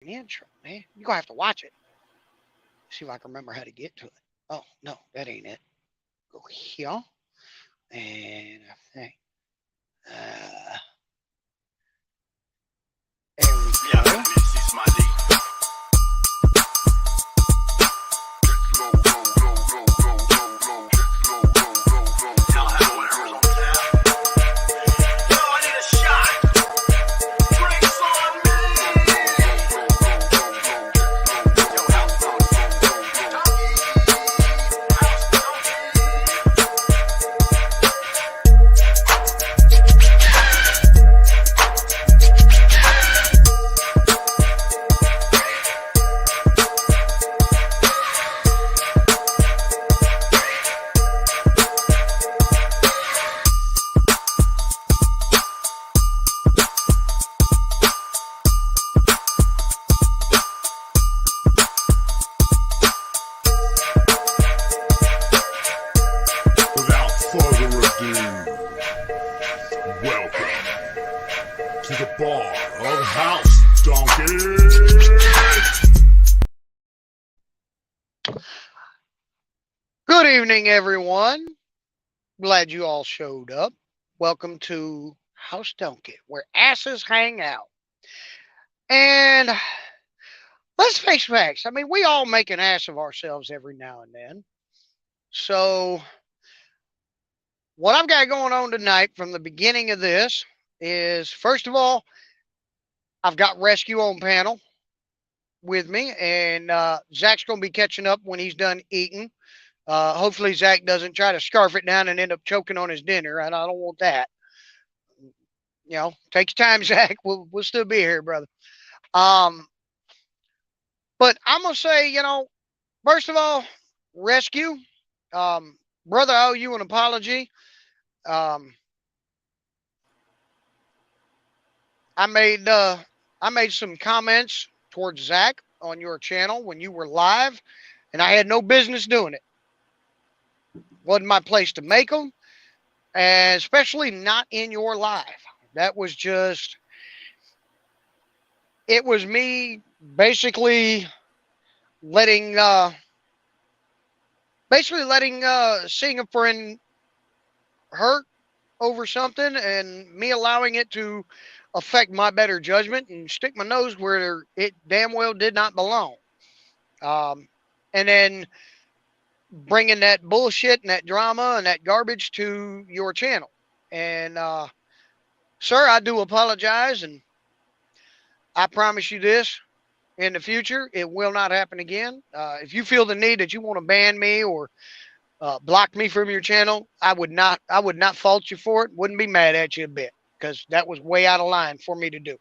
The intro, man. You're gonna have to watch it. See if I can remember how to get to it. Oh no, that ain't it. Go here, and I think uh, there we Yeah, go. this is my lead. Without further ado, welcome to the bar of House Donkey. Good evening, everyone. Glad you all showed up. Welcome to House Donkey, where asses hang out. And let's face facts. I mean, we all make an ass of ourselves every now and then. So, what I've got going on tonight from the beginning of this is, first of all, I've got Rescue on panel with me, and Zach's going to be catching up when he's done eating. Hopefully, Zach doesn't try to scarf it down and end up choking on his dinner, and I don't want that. Take your time, Zach. We'll still be here, brother. Um, but I'm gonna say, first of all, Rescue, brother, I owe you an apology. Um, I made some comments towards Zach on your channel when you were live, and I had no business doing it. Wasn't my place to make them, and especially not in your live. That was just, it was me basically letting seeing a friend hurt over something, and me allowing it to affect my better judgment and stick my nose where it damn well did not belong. And then bringing that bullshit and that drama and that garbage to your channel. And sir, I do apologize, and I promise you this: in the future, it will not happen again. If you feel the need that you want to ban me or block me from your channel, I would not. I would not fault you for it. Wouldn't be mad at you a bit, because that was way out of line for me to do.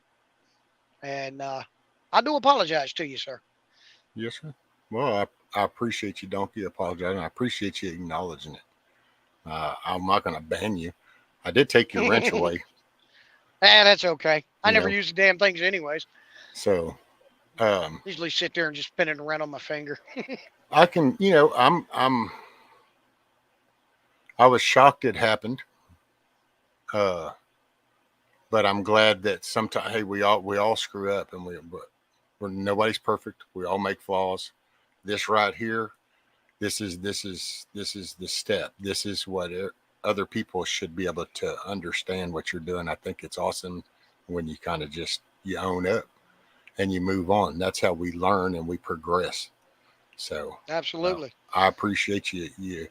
And I do apologize to you, sir. Yes, sir. Well, I appreciate you, Donkey, apologizing. I appreciate you acknowledging it. I'm not going to ban you. I did take your wrench away. That's okay. I You never know, use the damn things anyways. so Usually sit there and just spin it around on my finger. I can, I was shocked it happened. Uh, but I'm glad that sometimes, hey, we all screw up, and we're nobody's perfect. We all make flaws. This right here, this is the step. This is what other people should be able to understand what you're doing. I think it's awesome when you kind of just you own up and you move on. That's how we learn and we progress. So Absolutely. I appreciate you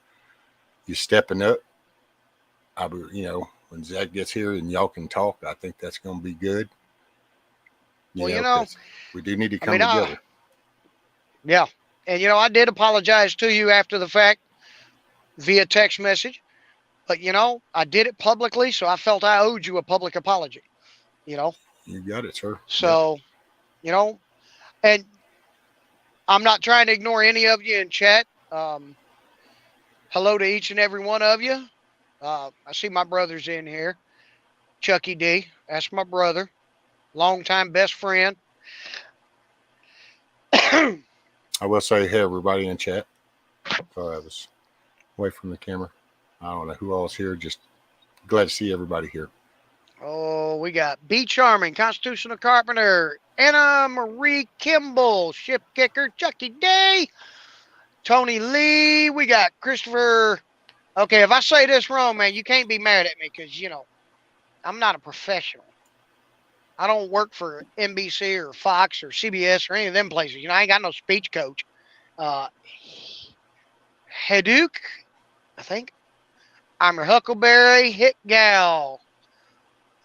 stepping up. When Zach gets here and y'all can talk, I think that's going to be good. Well, 'Cause we do need to I come mean, together. yeah. And, I did apologize to you after the fact via text message. But, I did it publicly, so I felt I owed you a public apology, you know? You got it, sir. Yep. So, and I'm not trying to ignore any of you in chat. Hello to each and every one of you. I see my brother's in here. Chucky D. That's my brother. Longtime best friend. I will say, hey, everybody in chat. Sorry, I was away from the camera. I don't know who all's here. Just glad to see everybody here. Oh, we got B. Charming, Constitutional Carpenter, Anna Marie Kimball, Ship Kicker, Chucky Day, Tony Lee. We got Christopher. Okay, if I say this wrong, man, you can't be mad at me because, I'm not a professional. I don't work for NBC or Fox or CBS or any of them places. I ain't got no speech coach. Uh, Heduk, I think. I'm your Huckleberry, Hit Gal,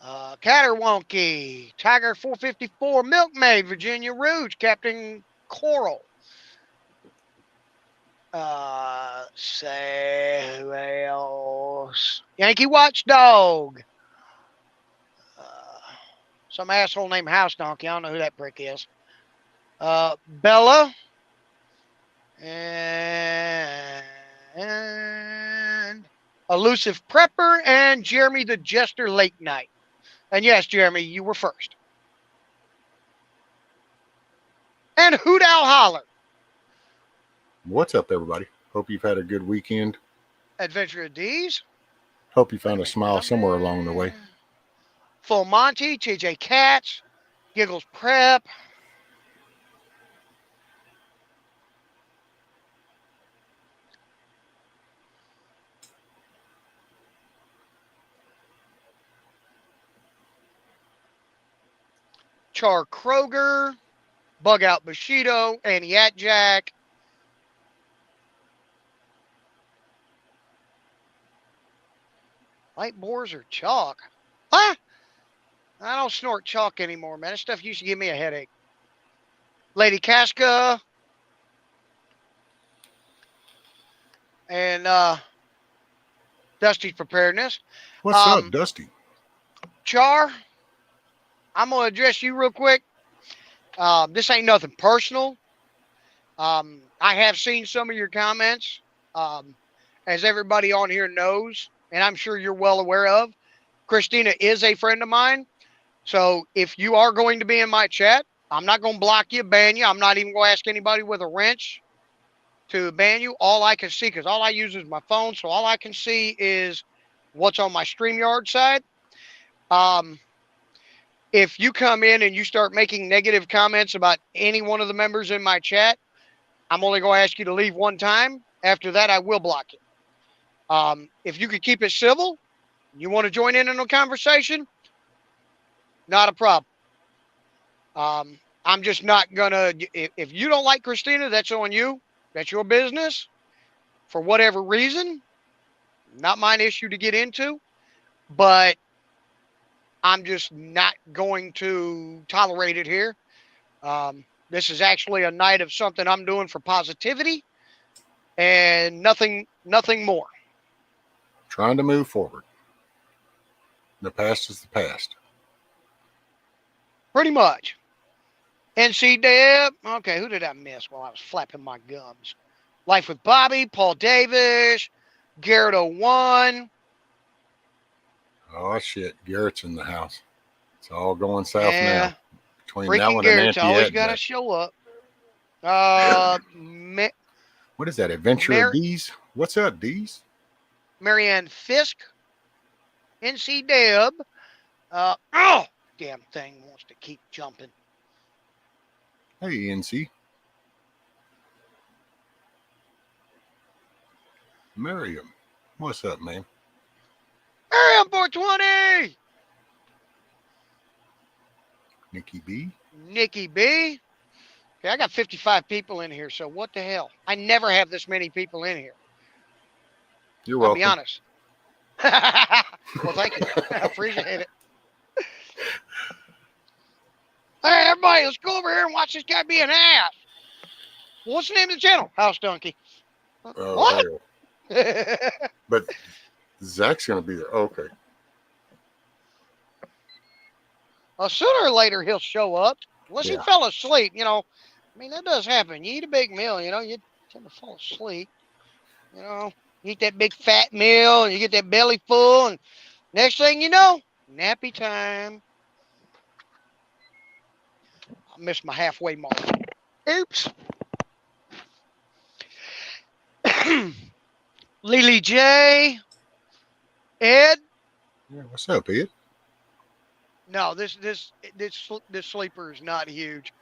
Catterwonky, Tiger 454, Milkmaid, Virginia Rouge, Captain Coral. Say who else? Yankee Watchdog. Some asshole named House Donkey. I don't know who that prick is. Bella. And Elusive Prepper and Jeremy the Jester Late Night. And yes, Jeremy, you were first. And Hoot Owl Holler. What's up, everybody? Hope you've had a good weekend. Adventure of D's. Hope you found a smile somewhere along the way. Full Monty, TJ Katz, Giggles Prep. Char Kroger, Bug Out Bushido, Annie Jack. Light bores or chalk? Huh? I don't snort chalk anymore, man. That stuff used to give me a headache. Lady Casca. And Dusty's Preparedness. What's up, Dusty? Char, I'm going to address you real quick. This ain't nothing personal. I have seen some of your comments. As everybody on here knows, and I'm sure you're well aware of, Christina is a friend of mine. So if you are going to be in my chat, I'm not going to block you, ban you. I'm not even going to ask anybody with a wrench to ban you. All I can see, because all I use is my phone, so all I can see is what's on my StreamYard side. If you come in and you start making negative comments about any one of the members in my chat, I'm only going to ask you to leave one time. After that, I will block you. If you could keep it civil, you want to join in on a conversation, not a problem. I'm just not going to, if you don't like Christina, that's on you. That's your business. For whatever reason, not my issue to get into, but I'm just not going to tolerate it here. This is actually a night of something I'm doing for positivity and nothing more. Trying to move forward. The past is the past. Pretty much. NC Deb. Okay, who did I miss while I was flapping my gums? Life with Bobby, Paul Davis, Garrett 01. Oh, shit. Garrett's in the house. It's all going south now. Between freaking that one Garrett's and always got to show up. What is that? Adventure of D's? What's up, D's? Marianne Fisk. NC Deb. Damn thing wants to keep jumping. Hey, NC. Miriam. What's up, man? Miriam 420. Nikki B. Nikki B. Okay, I got 55 people in here, so what the hell? I never have this many people in here. You're welcome. I'll be honest. Well, thank you. I appreciate it. Hey, everybody, let's go over here and watch this guy be an ass. What's the name of the channel? House Donkey. What? But Zach's going to be there. Okay. Well, sooner or later, he'll show up. Unless he fell asleep, I mean, that does happen. You eat a big meal, you tend to fall asleep. You eat that big fat meal, and you get that belly full, and next thing you know, nappy time. I missed my halfway mark. Oops. Lily J. Ed. Yeah, what's up, Ed? No, this sleeper is not huge.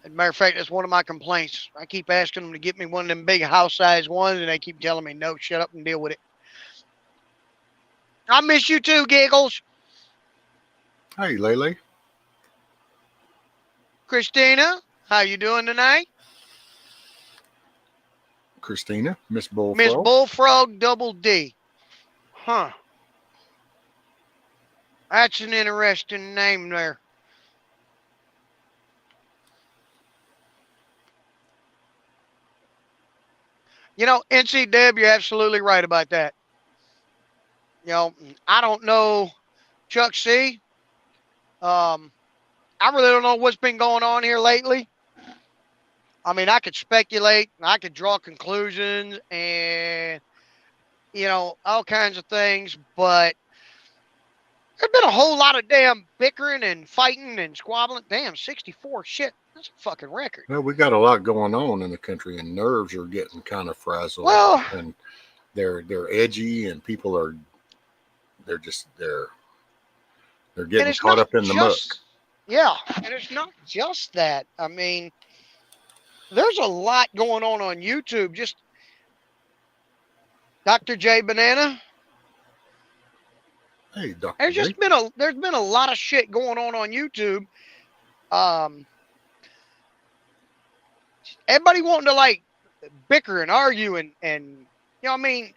As a matter of fact, that's one of my complaints. I keep asking them to get me one of them big house size ones, and they keep telling me, no, shut up and deal with it. I miss you too, Giggles. Hey, Lele. Christina, how you doing tonight? Christina, Miss Miss Bullfrog. Bullfrog Double D. Huh. That's an interesting name there. NC Deb, you're absolutely right about that. I don't know Chuck C. Um, I really don't know what's been going on here lately. I mean, I could speculate, I could draw conclusions, and all kinds of things, but there's been a whole lot of damn bickering and fighting and squabbling. Damn, 64, shit, that's a fucking record. Well, we got a lot going on in the country, and nerves are getting kind of frazzled, Well, and they're edgy, and people are they're just they're getting caught up in the muck. Yeah, and it's not just that. I mean, there's a lot going on YouTube. Just Dr. J Banana. Hey, Dr. There's been a lot of shit going on YouTube. Everybody wanting to like bicker and argue and I mean,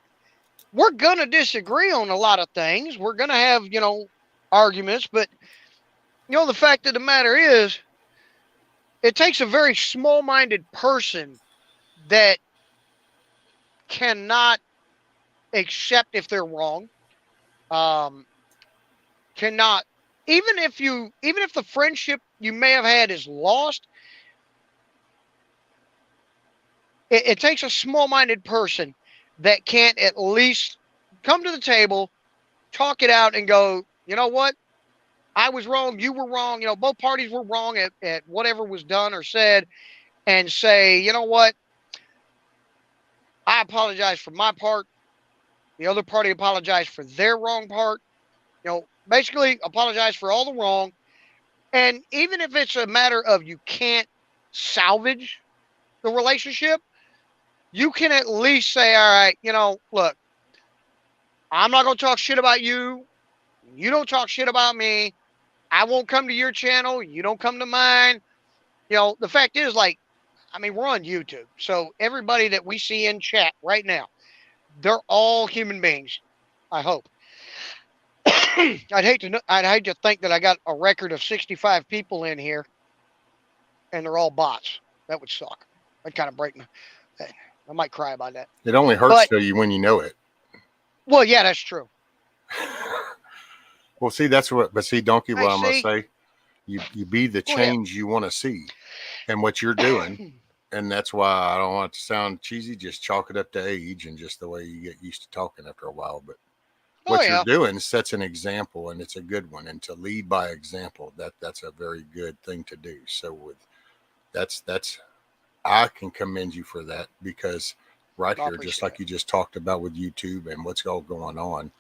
we're gonna disagree on a lot of things. We're gonna have arguments, but the fact of the matter is, it takes a very small-minded person that cannot accept if they're wrong. Cannot even if the friendship you may have had is lost. It takes a small-minded person that can't at least come to the table, talk it out, and go, you know what? I was wrong. You were wrong. Both parties were wrong at whatever was done or said, and say, you know what? I apologize for my part. The other party apologized for their wrong part. Basically apologize for all the wrong. And even if it's a matter of you can't salvage the relationship, you can at least say, all right, look, I'm not going to talk shit about you. You don't talk shit about me. I won't come to your channel. You don't come to mine. The fact is, we're on YouTube. So everybody that we see in chat right now, they're all human beings, I hope. I'd hate to think that I got a record of 65 people in here and they're all bots. That would suck. That'd kind of break me. I might cry about that. It only hurts to you when you know it. Well, yeah, that's true. Well, see, Donkey, what I'm going to say, you be the change you want to see and what you're doing. And that's why I don't want it to sound cheesy. Just chalk it up to age and just the way you get used to talking after a while. But what you're doing sets an example, and it's a good one. And to lead by example, that's a very good thing to do. So that's I can commend you for that, because right here, just like you just talked about with YouTube and what's all going on,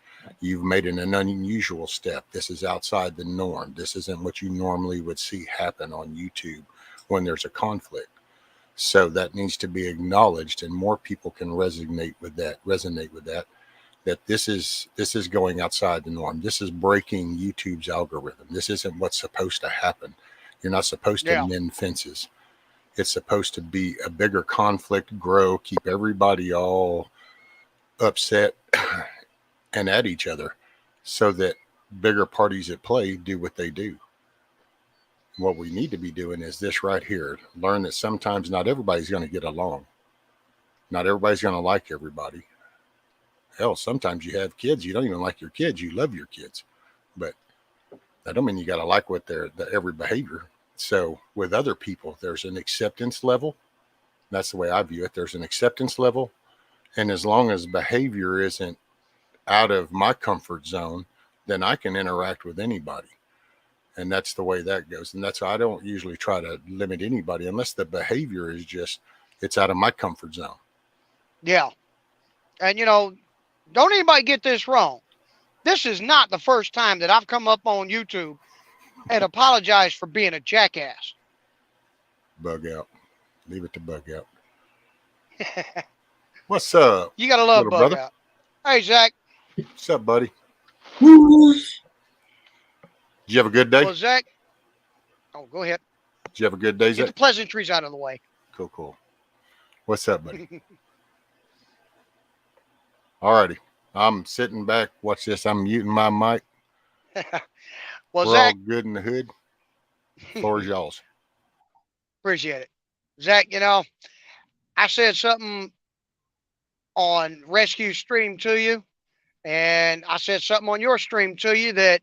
you've made an unusual step. This is outside the norm. This isn't what you normally would see happen on YouTube when there's a conflict. So that needs to be acknowledged, and more people can resonate with that, that this is going outside the norm. This is breaking YouTube's algorithm. This isn't what's supposed to happen. You're not supposed to mend fences. It's supposed to be a bigger conflict, grow, keep everybody all upset and at each other, so that bigger parties at play do what they do. What we need to be doing is this right here. Learn that sometimes not everybody's going to get along. Not everybody's going to like everybody. Hell, sometimes you have kids, you don't even like your kids. You love your kids. But that don't mean you got to like what their every behavior. So with other people, there's an acceptance level. That's the way I view it. There's an acceptance level. And as long as behavior isn't out of my comfort zone, then I can interact with anybody. And that's the way that goes. And that's why I don't usually try to limit anybody unless the behavior is just, it's out of my comfort zone. Yeah. And, don't anybody get this wrong. This is not the first time that I've come up on YouTube and apologize for being a jackass. Bug out. Leave it to bug out. What's up, You gotta love little bug brother? out. Hey, Zach. What's up, buddy? Did you have a good day? Well, Zach. Oh, go ahead. Did you have a good day, Get the Zach? pleasantries out of the way. Cool. What's up, buddy? Alrighty. I'm sitting back. Watch this. I'm muting my mic. Well, We're all Zach. good in the hood. Floor is y'all's. Appreciate it. Zach, I said something on Rescue Stream to you, and I said something on your stream to you that,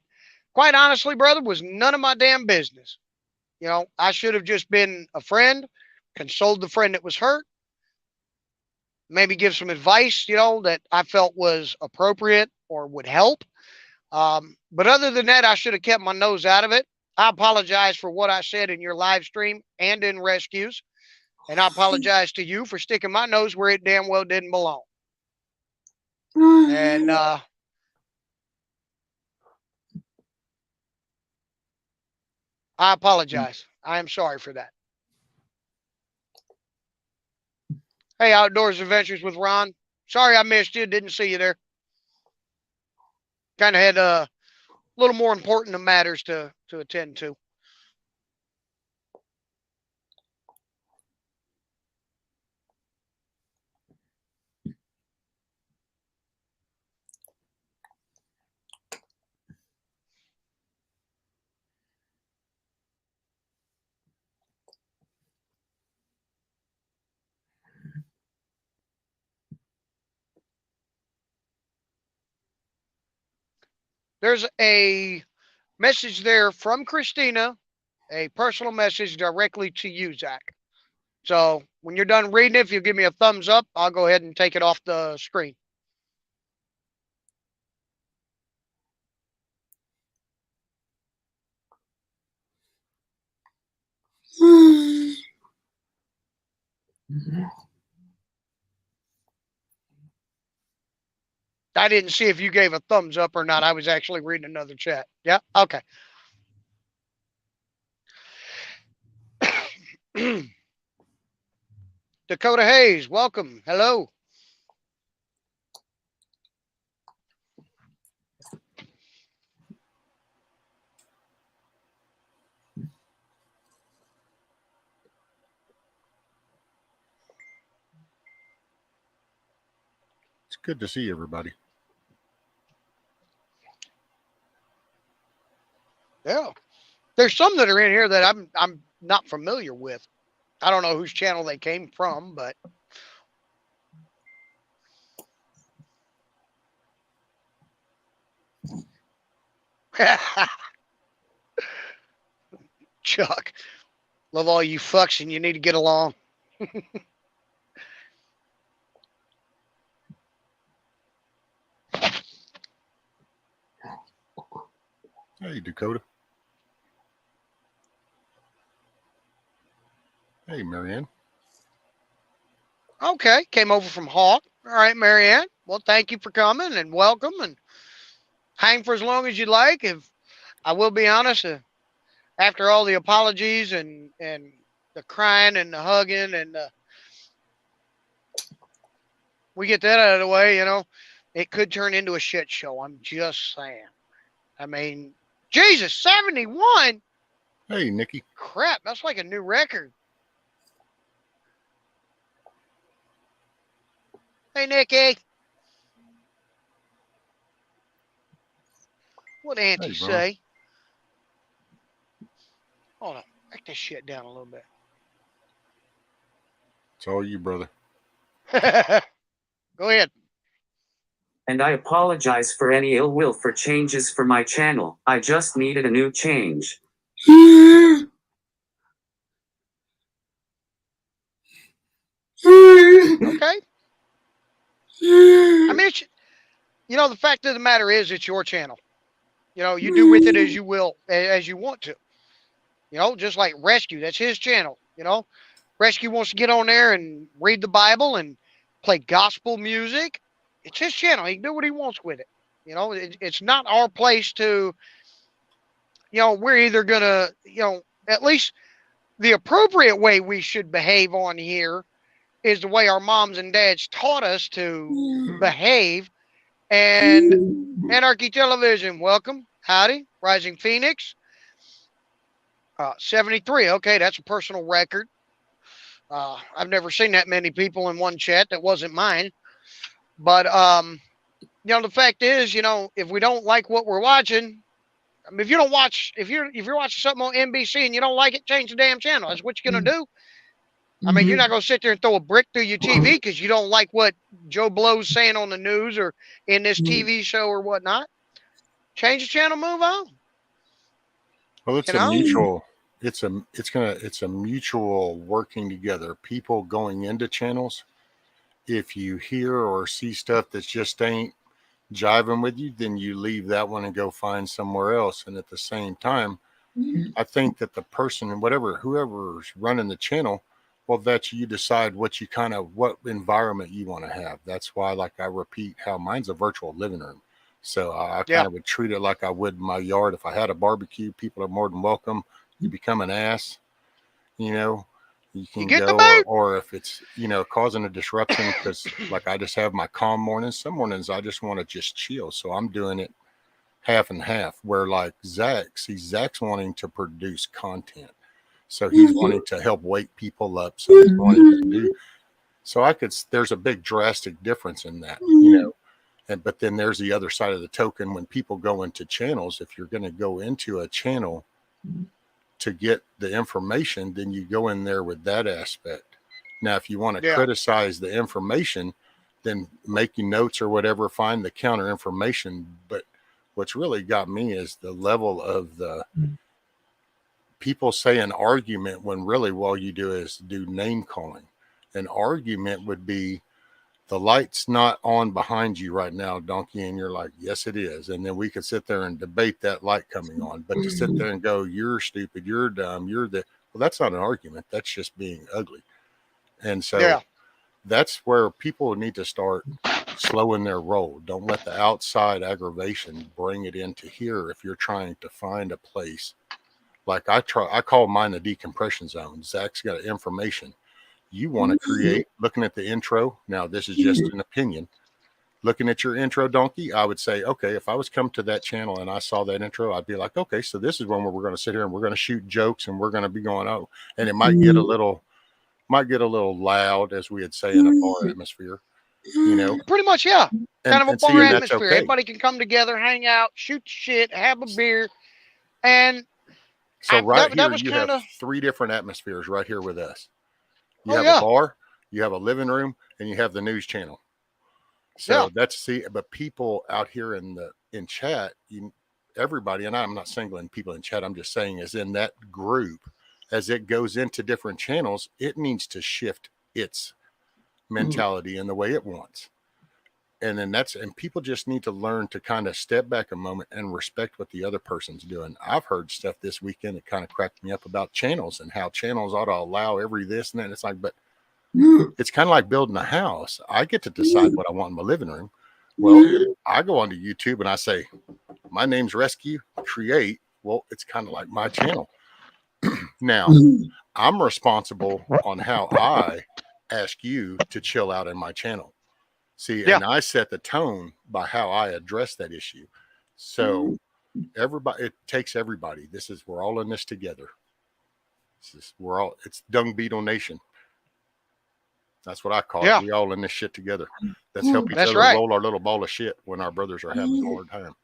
quite honestly, brother, was none of my damn business. I should have just been a friend, consoled the friend that was hurt, maybe give some advice, that I felt was appropriate or would help. But other than that, I should have kept my nose out of it. I apologize for what I said in your live stream and in rescues. And I apologize to you for sticking my nose where it damn well didn't belong. And I apologize. I am sorry for that. Hey, Outdoors Adventures with Ron. Sorry I missed you. Didn't see you there. Kind of had a little more important matters to attend to. There's a message there from Christina, a personal message directly to you, Zach. So when you're done reading it, if you give me a thumbs up, I'll go ahead and take it off the screen. I didn't see if you gave a thumbs up or not. I was actually reading another chat. Yeah. Okay. Dakota Hayes, welcome. Hello. It's good to see everybody. Yeah. There's some that are in here that I'm not familiar with. I don't know whose channel they came from, but Chuck, love all you fucks and you need to get along. Hey, Dakota. Hey, Marianne. Okay, came over from Hawk. All right, Marianne. Well, thank you for coming and welcome and hang for as long as you like. If I will be honest, after all the apologies and the crying and the hugging and we get that out of the way, it could turn into a shit show. I'm just saying. I mean, Jesus, 71? Hey, Nikki. Crap, that's like a new record. Hey, Nikki. What Auntie Hey, bro. say? Hold on. Back this shit down a little bit. It's all you, brother. Go ahead. And I apologize for any ill will for changes for my channel. I just needed a new change. Okay. I mean, the fact of the matter is, it's your channel. You do with it as you will, as you want to. Just like Rescue, that's his channel. Rescue wants to get on there and read the Bible and play gospel music. It's his channel. He can do what he wants with it. It's not our place to we're either gonna, at least the appropriate way we should behave on here is the way our moms and dads taught us to behave. And Anarchy Television, welcome, howdy, Rising Phoenix, 73. Okay, that's a personal record. I've never seen that many people in one chat that wasn't mine. But the fact is, if we don't like what we're watching, I mean, if you don't watch, if you're watching something on NBC and you don't like it, change the damn channel. That's what you're gonna do. I mean, you're not gonna sit there and throw a brick through your TV because you don't like what Joe Blow's saying on the news or in this TV show or whatnot. Change the channel, move on. Well, it's You a know? mutual. It's a mutual working together. People going into channels. If you hear or see stuff that just ain't jiving with you, then you leave that one and go find somewhere else. And at the same time, I think that the person and whoever's running the channel, well, that's you decide what environment you want to have. That's why, like I repeat, how mine's a virtual living room. So I Yeah. kind of would treat it like I would my yard. If I had a barbecue, people are more than welcome. You become an ass, you know, you You can get the go, boot. or if it's, causing a disruption, because like I just have my calm mornings. Some mornings I just want to just chill. So I'm doing it half and half, where like Zach's wanting to produce content. So he's wanting to help wake people up. So he's wanting to do, there's a big drastic difference in that. But then there's the other side of the token. When people go into channels, if you're going to go into a channel to get the information, then you go in there with that aspect. Now, if you want to criticize the information, then making notes or whatever, find the counter information. But what's really got me is the level of the people say an argument when really all you do is do name calling. An argument would be, the light's not on behind you right now, donkey. And you're like, yes, it is. And then we could sit there and debate that light coming on. But to sit there and go, you're stupid, you're dumb, well, that's not an argument. That's just being ugly. And so that's where people need to start slowing their roll. Don't let the outside aggravation bring it into here. If you're trying to find a place, like I call mine the decompression zone. Zach's got information. You want to create, looking at the intro. Now, this is just an opinion. Looking at your intro, donkey, I would say, okay, if I was come to that channel and I saw that intro, I'd be like, okay, so this is when we're going to sit here and we're going to shoot jokes and we're going to be going, oh, and it might get a little loud, as we would say in a bar atmosphere, Pretty much, yeah. Kind of a bar and that's atmosphere. okay. Everybody can come together, hang out, shoot shit, have a beer, and So right that here, was you kind have of 3 different atmospheres right here with us. You Oh, have yeah. a bar, you have a living room, and you have the news channel. So but people out here in chat, everybody, and I'm not singling people in chat, I'm just saying, is in that group, as it goes into different channels, it needs to shift its mentality in the way it wants. And then and people just need to learn to kind of step back a moment and respect what the other person's doing. I've heard stuff this weekend that kind of cracked me up about channels and how channels ought to allow every this and that. It's like, but it's kind of like building a house. I get to decide what I want in my living room. Well, I go onto YouTube and I say, my name's Rescue, create. Well, it's kind of like my channel. Now, I'm responsible on how I ask you to chill out in my channel. See, and I set the tone by how I address that issue. So it takes everybody. We're all in this together. It's Dung Beetle Nation. That's what I call it. We all in this shit together. Let's help each other roll our little ball of shit when our brothers are having a hard time.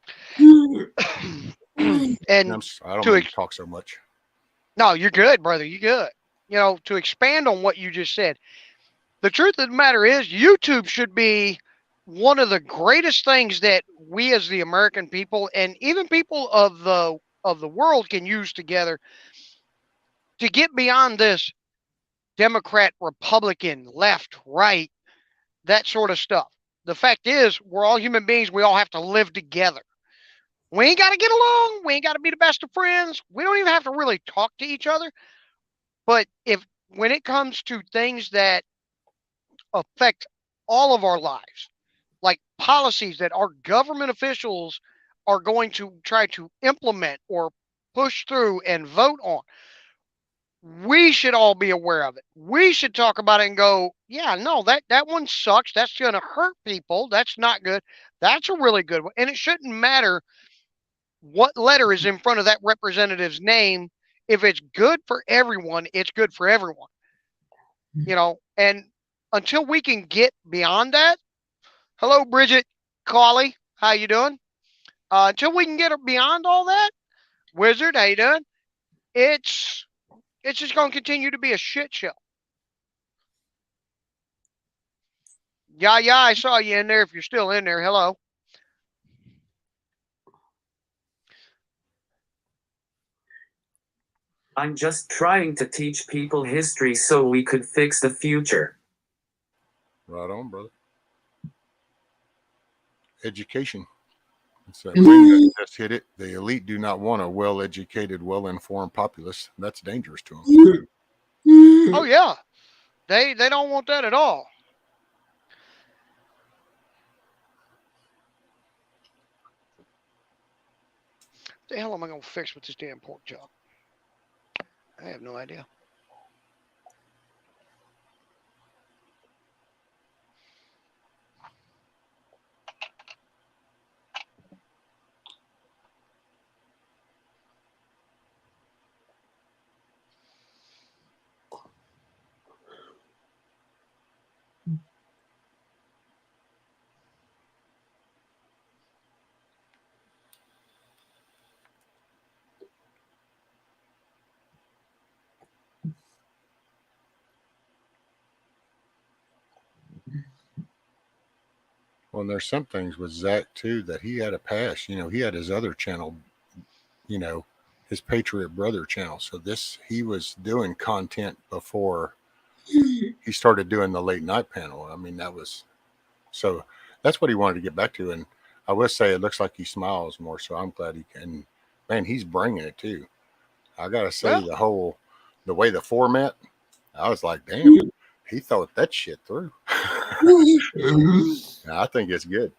And I don't mean to talk so much. No, you're good, brother. You're good. To expand on what you just said, the truth of the matter is YouTube should be one of the greatest things that we as the American people and even people of the world can use together to get beyond this Democrat, Republican, left, right, that sort of stuff. The fact is, we're all human beings. We all have to live together. We ain't got to get along. We ain't got to be the best of friends. We don't even have to really talk to each other. But when it comes to things that affect all of our lives, like policies that our government officials are going to try to implement or push through and vote on, we should all be aware of it. We should talk about it and go, yeah, no, that one sucks. That's going to hurt people. That's not good. That's a really good one. And it shouldn't matter what letter is in front of that representative's name. If it's good for everyone, it's good for everyone. And until we can get beyond that, hello, Bridget Cawley, how you doing? Until we can get beyond all that, Wizard, how you doing? It's just going to continue to be a shit show. Yeah, I saw you in there. If you're still in there, hello. I'm just trying to teach people history so we could fix the future. Right on, brother. Education. So Wayne just hit it. The elite do not want a well-educated, well-informed populace. That's dangerous to them. Oh yeah, they don't want that at all. What the hell am I gonna fix with this damn pork chop? I have no idea. Well, and there's some things with Zach too that he had a past. He had his other channel, his Patriot Brother channel. So he was doing content before he started doing the late night panel. I mean, so that's what he wanted to get back to. And I will say it looks like he smiles more. So I'm glad he can. Man, he's bringing it too. I gotta say, the way the format, I was like, damn, he thought that shit through. I think it's good.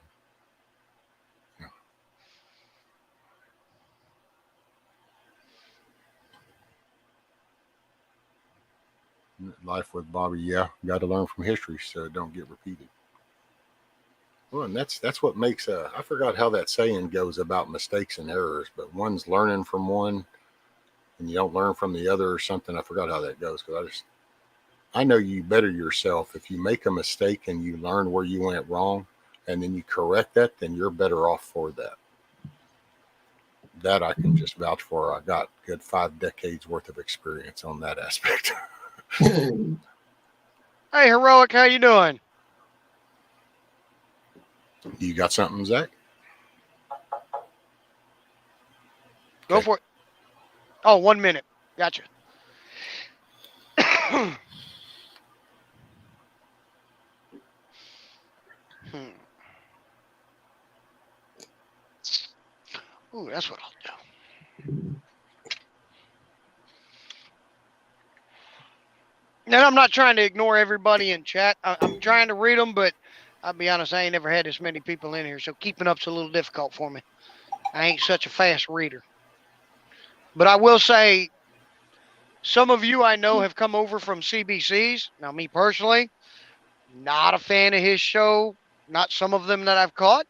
Life with Bobby, yeah, got to learn from history so it don't get repeated. Well, and that's what makes I forgot how that saying goes about mistakes and errors, but one's learning from one, and you don't learn from the other or something. I forgot how that goes because I know you better yourself if you make a mistake and you learn where you went wrong, and then you correct that, then you're better off for that. That I can just vouch for. I got good 5 decades worth of experience on that aspect. Hey, Heroic, how you doing? You got something, Zach? Go for it. Oh, 1 minute. Gotcha. Ooh, that's what I'll do. And I'm not trying to ignore everybody in chat. I'm trying to read them, but I'll be honest, I ain't never had this many people in here, so keeping up's a little difficult for me. I ain't such a fast reader. But I will say, some of you I know have come over from CBC's. Now, me personally, not a fan of his show. Not some of them that I've caught.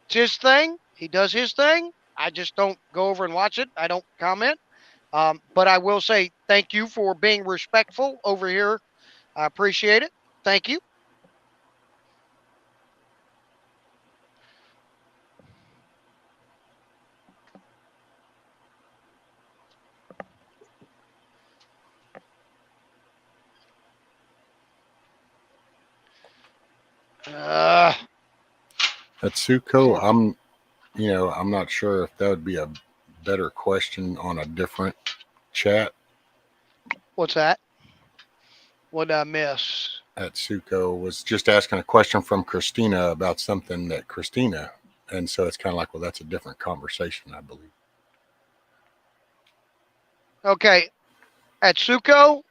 It's his thing. He does his thing. I just don't go over and watch it. I don't comment. But I will say thank you for being respectful over here. I appreciate it. Thank you. Atsuko, I'm not sure if that would be a better question on a different chat. What's that? What did I miss? Atsuko was just asking a question from Christina about something that Christina, and so it's kind of like, well, that's a different conversation, I believe. Okay. Atsuko,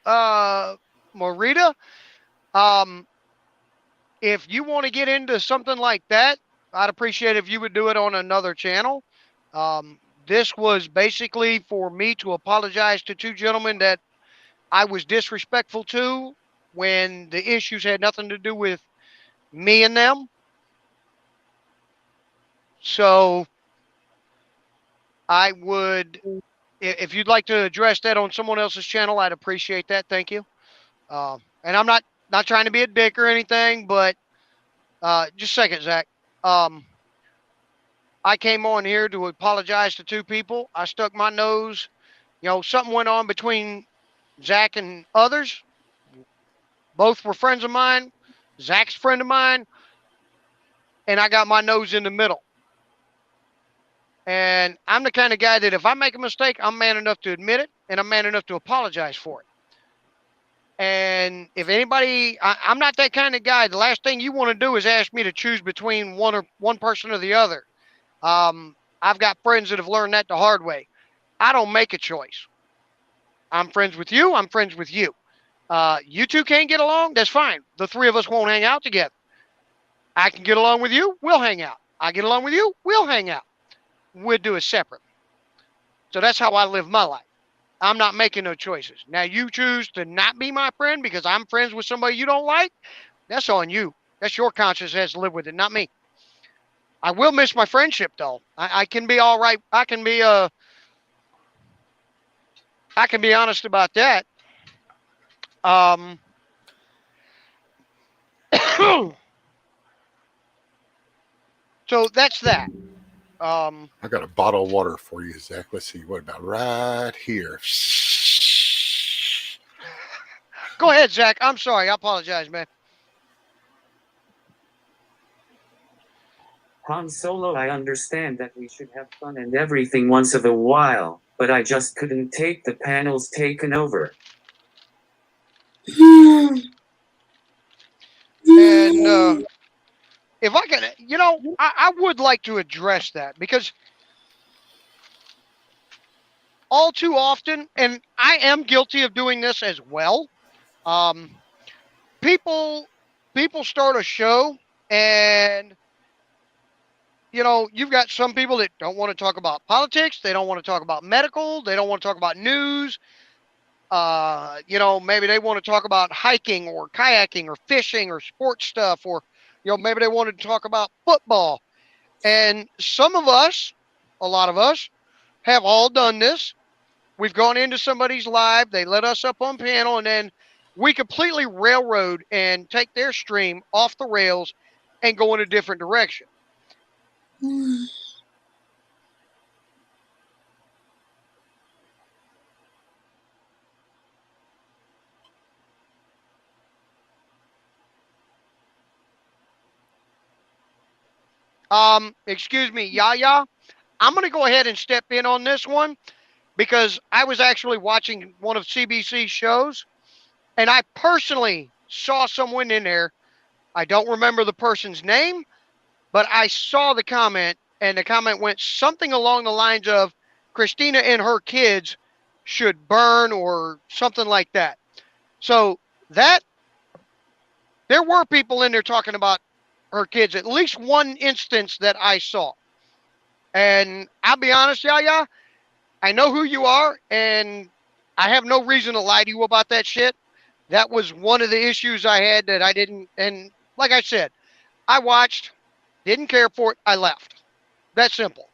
Morita, if you want to get into something like that, I'd appreciate if you would do it on another channel. this was basically for me to apologize to two gentlemen that I was disrespectful to when the issues had nothing to do with me and them. So I would, if you'd like to address that on someone else's channel, I'd appreciate that. Thank you. And I'm not trying to be a dick or anything, but just a second, Zach. Um, I came on here to apologize to two people. I stuck my nose. Something went on between Zach and others. Both were friends of mine. Zach's a friend of mine, and I got my nose in the middle. And I'm the kind of guy that if I make a mistake, I'm man enough to admit it, and I'm man enough to apologize for it. And if anybody, I'm not that kind of guy. The last thing you want to do is ask me to choose between one person or the other. I've got friends that have learned that the hard way. I don't make a choice. I'm friends with you. I'm friends with you. You two can't get along. That's fine. The three of us won't hang out together. I can get along with you. We'll hang out. I get along with you. We'll hang out. We'll do it separate. So that's how I live my life. I'm not making no choices. Now you choose to not be my friend because I'm friends with somebody you don't like. That's on you. That's your conscience has to live with it, not me. I will miss my friendship though. I can be all right. I can be honest about that. So that's that. I got a bottle of water for you, Zach. Let's see. What about right here? Go ahead, Zach. I'm sorry. I apologize, man. Han Solo, I understand that we should have fun and everything once in a while, but I just couldn't take the panels taken over. And if I can, I would like to address that because all too often, and I am guilty of doing this as well. People start a show, and you've got some people that don't want to talk about politics. They don't want to talk about medical. They don't want to talk about news. Maybe they want to talk about hiking or kayaking or fishing or sports stuff, or maybe they wanted to talk about football. And some of us, a lot of us, have all done this. We've gone into somebody's live, they let us up on panel, and then we completely railroad and take their stream off the rails and go in a different direction. Excuse me, Yaya. I'm going to go ahead and step in on this one because I was actually watching one of CBC's shows, and I personally saw someone in there. I don't remember the person's name, but I saw the comment, and the comment went something along the lines of Christina and her kids should burn or something like that. So there were people in there talking about her kids, at least one instance that I saw. And I'll be honest, Yaya, I know who you are, and I have no reason to lie to you about that shit. That was one of the issues I had that I didn't, and like I said, I watched, didn't care for it, I left. That simple.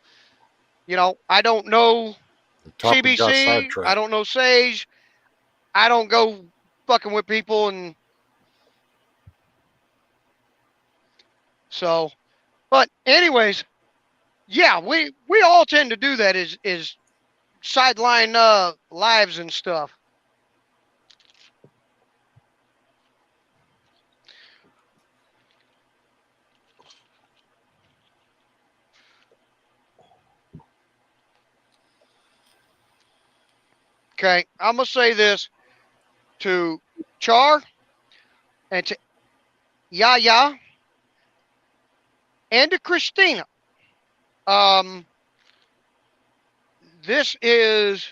I don't know CBC, I don't know Sage, I don't go fucking with people, and so, but anyways, yeah, we all tend to do that is sideline lives and stuff. Okay, I'm gonna say this to Char and to Yaya and to Christina. This is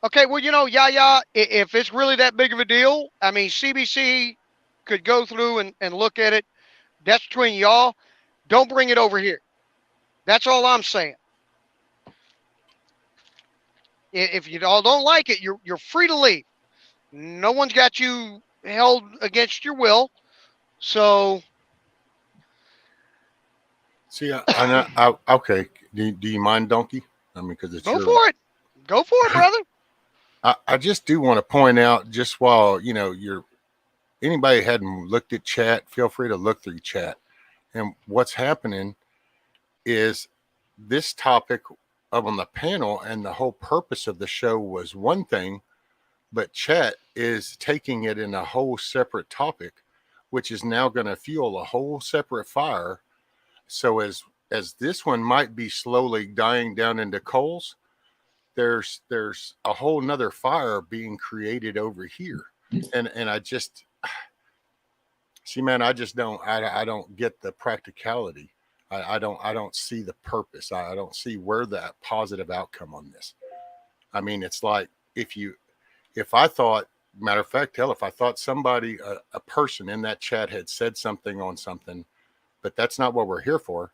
okay. Well, Yaya, if it's really that big of a deal, I mean, CBC could go through and look at it. That's between y'all. Don't bring it over here. That's all I'm saying. If you all don't like it, you're free to leave. No one's got you held against your will. So See, okay. Do you mind, Donkey? I mean, because it's go your. for it. Go for it, brother. I just do want to point out, just while you're anybody hadn't looked at chat, feel free to look through chat. And what's happening is this topic up on the panel, and the whole purpose of the show was one thing, but chat is taking it in a whole separate topic, which is now going to fuel a whole separate fire. So as this one might be slowly dying down into coals, there's a whole nother fire being created over here. And I just see, man, I just don't get the practicality. I don't see the purpose. I don't see where that positive outcome on this. I mean, it's like if I thought, matter of fact, hell, if I thought somebody, a person in that chat had said something on something, but that's not what we're here for,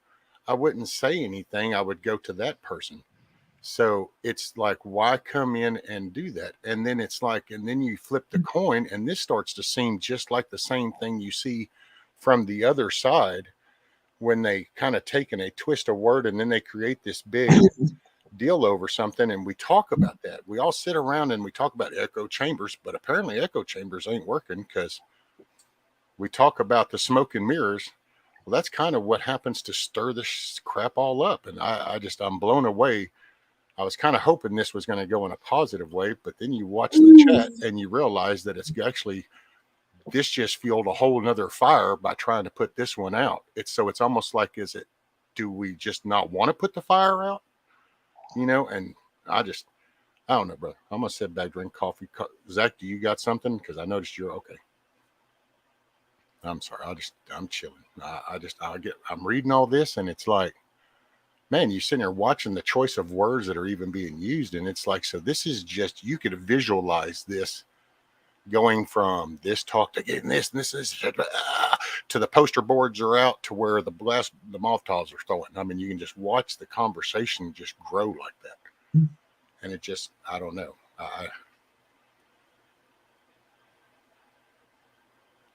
I wouldn't say anything. I would go to that person. So it's like, why come in and do that? And then it's like, and then you flip the coin, and this starts to seem just like the same thing you see from the other side when they kind of take and they twist a word, and then they create this big deal over something. And we talk about that. We all sit around and we talk about echo chambers, but apparently echo chambers ain't working, because we talk about the smoke and mirrors. Well, that's kind of what happens to stir this crap all up. And I'm blown away. I was kind of hoping this was going to go in a positive way, but then you watch the chat and you realize that it's actually, this just fueled a whole nother fire by trying to put this one out. It's almost like, do we just not want to put the fire out? And I don't know, brother. I'm going to sit back, drink coffee. Zach, do you got something? Because I noticed you're okay. I'm sorry. I'm chilling. I'm reading all this, and it's like, man, you're sitting there watching the choice of words that are even being used. And it's like, so this is just, you could visualize this going from this talk to getting this, and this is to the poster boards are out to where the Mothtalls are throwing. I mean, you can just watch the conversation just grow like that. And it just, I don't know.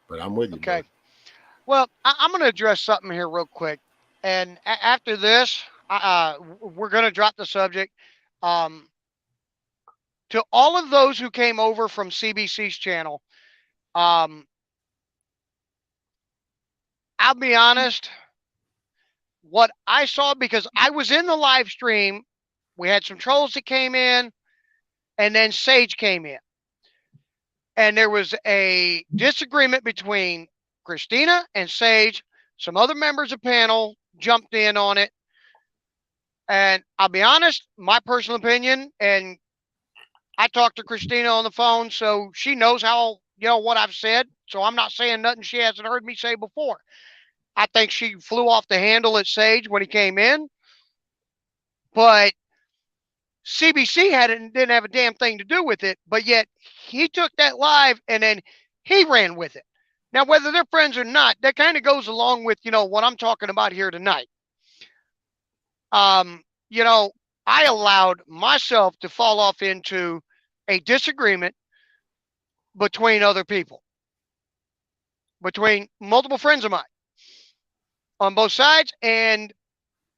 But I'm with you. Okay. Bro. Well, I'm going to address something here real quick. And after this, we're going to drop the subject. To all of those who came over from CBC's channel, I'll be honest, what I saw, because I was in the live stream, we had some trolls that came in, and then Sage came in. And there was a disagreement between Christina and Sage. Some other members of panel jumped in on it. And I'll be honest, my personal opinion, and I talked to Christina on the phone, so she knows how, what I've said. So I'm not saying nothing she hasn't heard me say before. I think she flew off the handle at Sage when he came in. But CBC didn't have a damn thing to do with it, but yet he took that live and then he ran with it. Now, whether they're friends or not, that kind of goes along with, what I'm talking about here tonight. I allowed myself to fall off into a disagreement between other people, between multiple friends of mine on both sides, and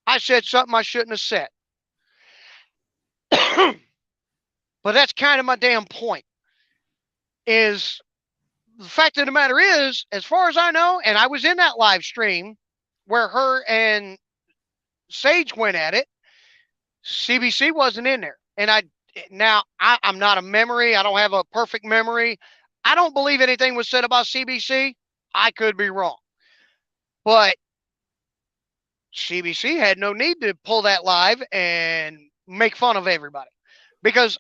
I said something I shouldn't have said. But that's kind of my damn point. Is the fact of the matter is, as far as I know, and I was in that live stream where her and Sage went at it, CBC wasn't in there. And I'm not a memory. I don't have a perfect memory. I don't believe anything was said about CBC. I could be wrong. But CBC had no need to pull that live and make fun of everybody, because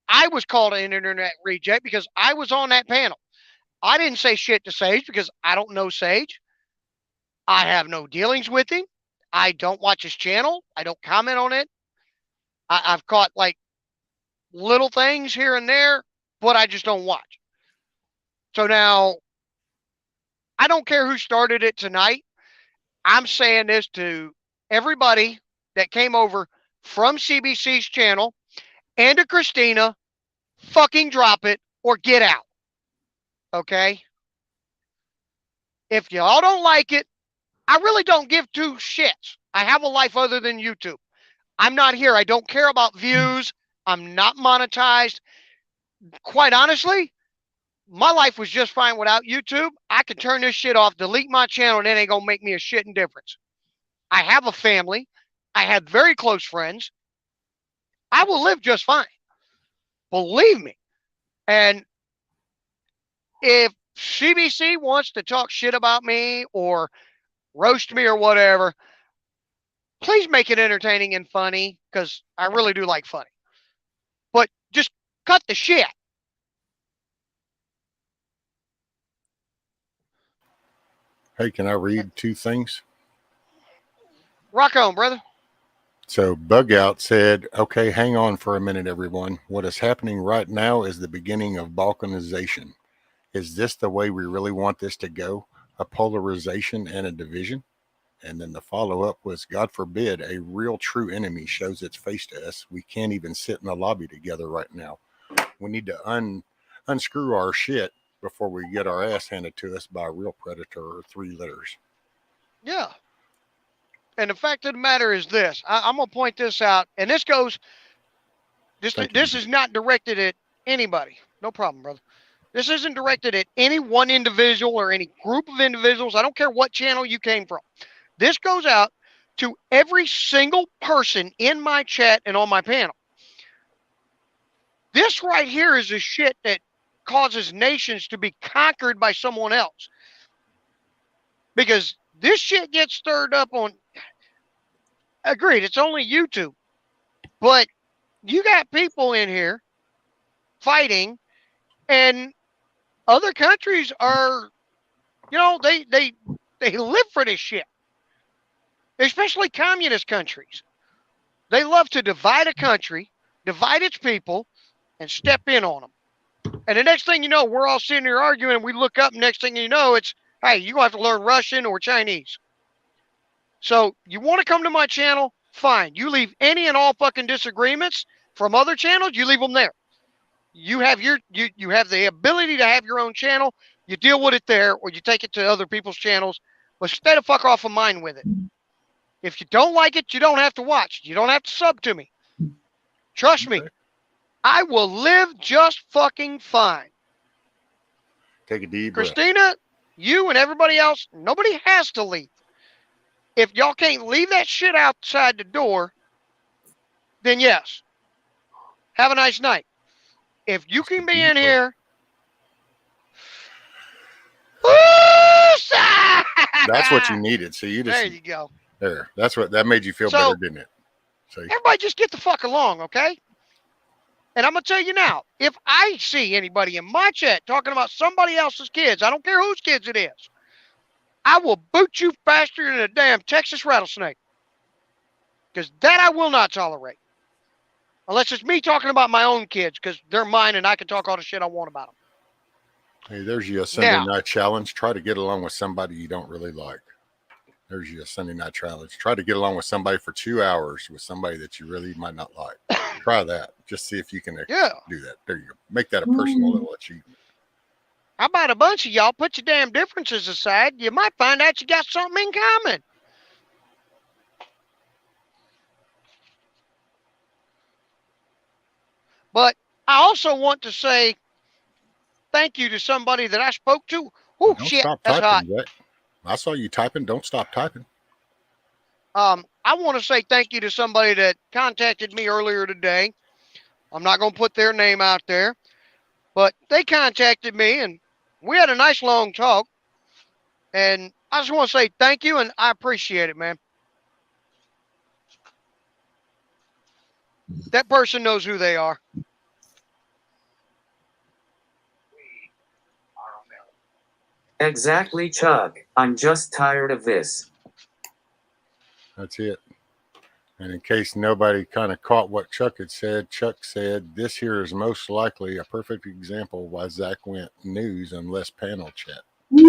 I was called an internet reject because I was on that panel. I didn't say shit to Sage because I don't know Sage. I have no dealings with him. I don't watch his channel. I don't comment on it. I've caught like little things here and there, but I just don't watch. So now, I don't care who started it tonight. I'm saying this to everybody that came over from CBC's channel and to Christina, fucking drop it or get out. Okay? If y'all don't like it, I really don't give two shits. I have a life other than YouTube. I'm not here. I don't care about views. I'm not monetized. Quite honestly, my life was just fine without YouTube. I could turn this shit off, delete my channel, and it ain't gonna make me a shitting difference. I have a family. I had very close friends. I will live just fine. Believe me. And if CBC wants to talk shit about me or roast me or whatever, please make it entertaining and funny, because I really do like funny. But just cut the shit. Hey, can I read two things? Rock on, brother. So Bug Out said, okay, hang on for a minute, everyone. What is happening right now is the beginning of balkanization. Is this the way we really want this to go? A polarization and a division? And then the follow-up was, God forbid, a real true enemy shows its face to us. We can't even sit in the lobby together right now. We need to unscrew our shit before we get our ass handed to us by a real predator or three litters. Yeah. And the fact of the matter is this. I'm going to point this out. And this goes, this is not directed at anybody. No problem, brother. This isn't directed at any one individual or any group of individuals. I don't care what channel you came from. This goes out to every single person in my chat and on my panel. This right here is a shit that causes nations to be conquered by someone else. Because this shit gets stirred up on, agreed, it's only YouTube. But you got people in here fighting, and other countries are, you know, they live for this shit. Especially communist countries. They love to divide a country, divide its people, and step in on them. And the next thing you know, we're all sitting here arguing, and we look up, and next thing you know, it's, hey, you're going to have to learn Russian or Chinese. So you want to come to my channel? Fine. You leave any and all fucking disagreements from other channels, you leave them there. You have you have the ability to have your own channel. You deal with it there, or you take it to other people's channels, but stay the fuck off of mine with it. If you don't like it, you don't have to watch. You don't have to sub to me. Trust me. I will live just fucking fine. Take a deep breath. Christina, you and everybody else, nobody has to leave. If y'all can't leave that shit outside the door, then yes. Have a nice night. If you can be in here. That's what you needed. So you just. There you go. There. That's what that made you feel better, didn't it? So everybody just get the fuck along, okay? And I'm going to tell you now, if I see anybody in my chat talking about somebody else's kids, I don't care whose kids it is, I will boot you faster than a damn Texas rattlesnake. Because that I will not tolerate. Unless it's me talking about my own kids, because they're mine and I can talk all the shit I want about them. Hey, there's your Sunday night challenge. Try to get along with somebody you don't really like. There's your Sunday night challenge. Try to get along with somebody for 2 hours with somebody that you really might not like. Try that. Just see if you can do that. There you go. Make that a personal little achievement. How about a bunch of y'all put your damn differences aside? You might find out you got something in common. But I also want to say thank you to somebody that I spoke to. Oh, shit, that's hot. I saw you typing. Don't stop typing. I want to say thank you to somebody that contacted me earlier today. I'm not going to put their name out there, but they contacted me, and we had a nice long talk. And I just want to say thank you, and I appreciate it, man. That person knows who they are. Exactly, Chuck. I'm just tired of this. That's it. And in case nobody kind of caught what Chuck had said, Chuck said, this here is most likely a perfect example why Zach went news and less panel chat. By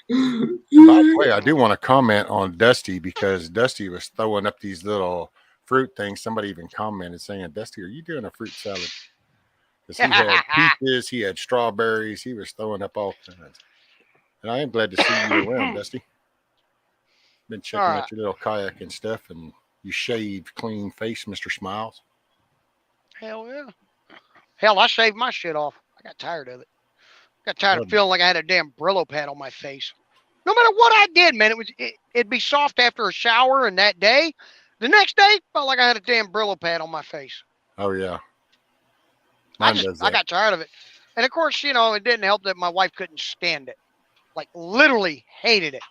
the way, I do want to comment on Dusty, because Dusty was throwing up these little fruit thing, somebody even commented saying, Dusty, are you doing a fruit salad? Because he had peaches, he had strawberries, he was throwing up all kinds. And I am glad to see you around, Dusty. Been checking out your little kayak and stuff, and you shaved clean face, Mr. Smiles. Hell yeah. Hell, I shaved my shit off. I got tired of it. Got tired of feeling like I had a damn Brillo pad on my face. No matter what I did, man, it'd be soft after a shower, and that day, the next day, felt like I had a damn Brillo pad on my face. Oh yeah. I got tired of it. And of course, it didn't help that my wife couldn't stand it. Like literally hated it.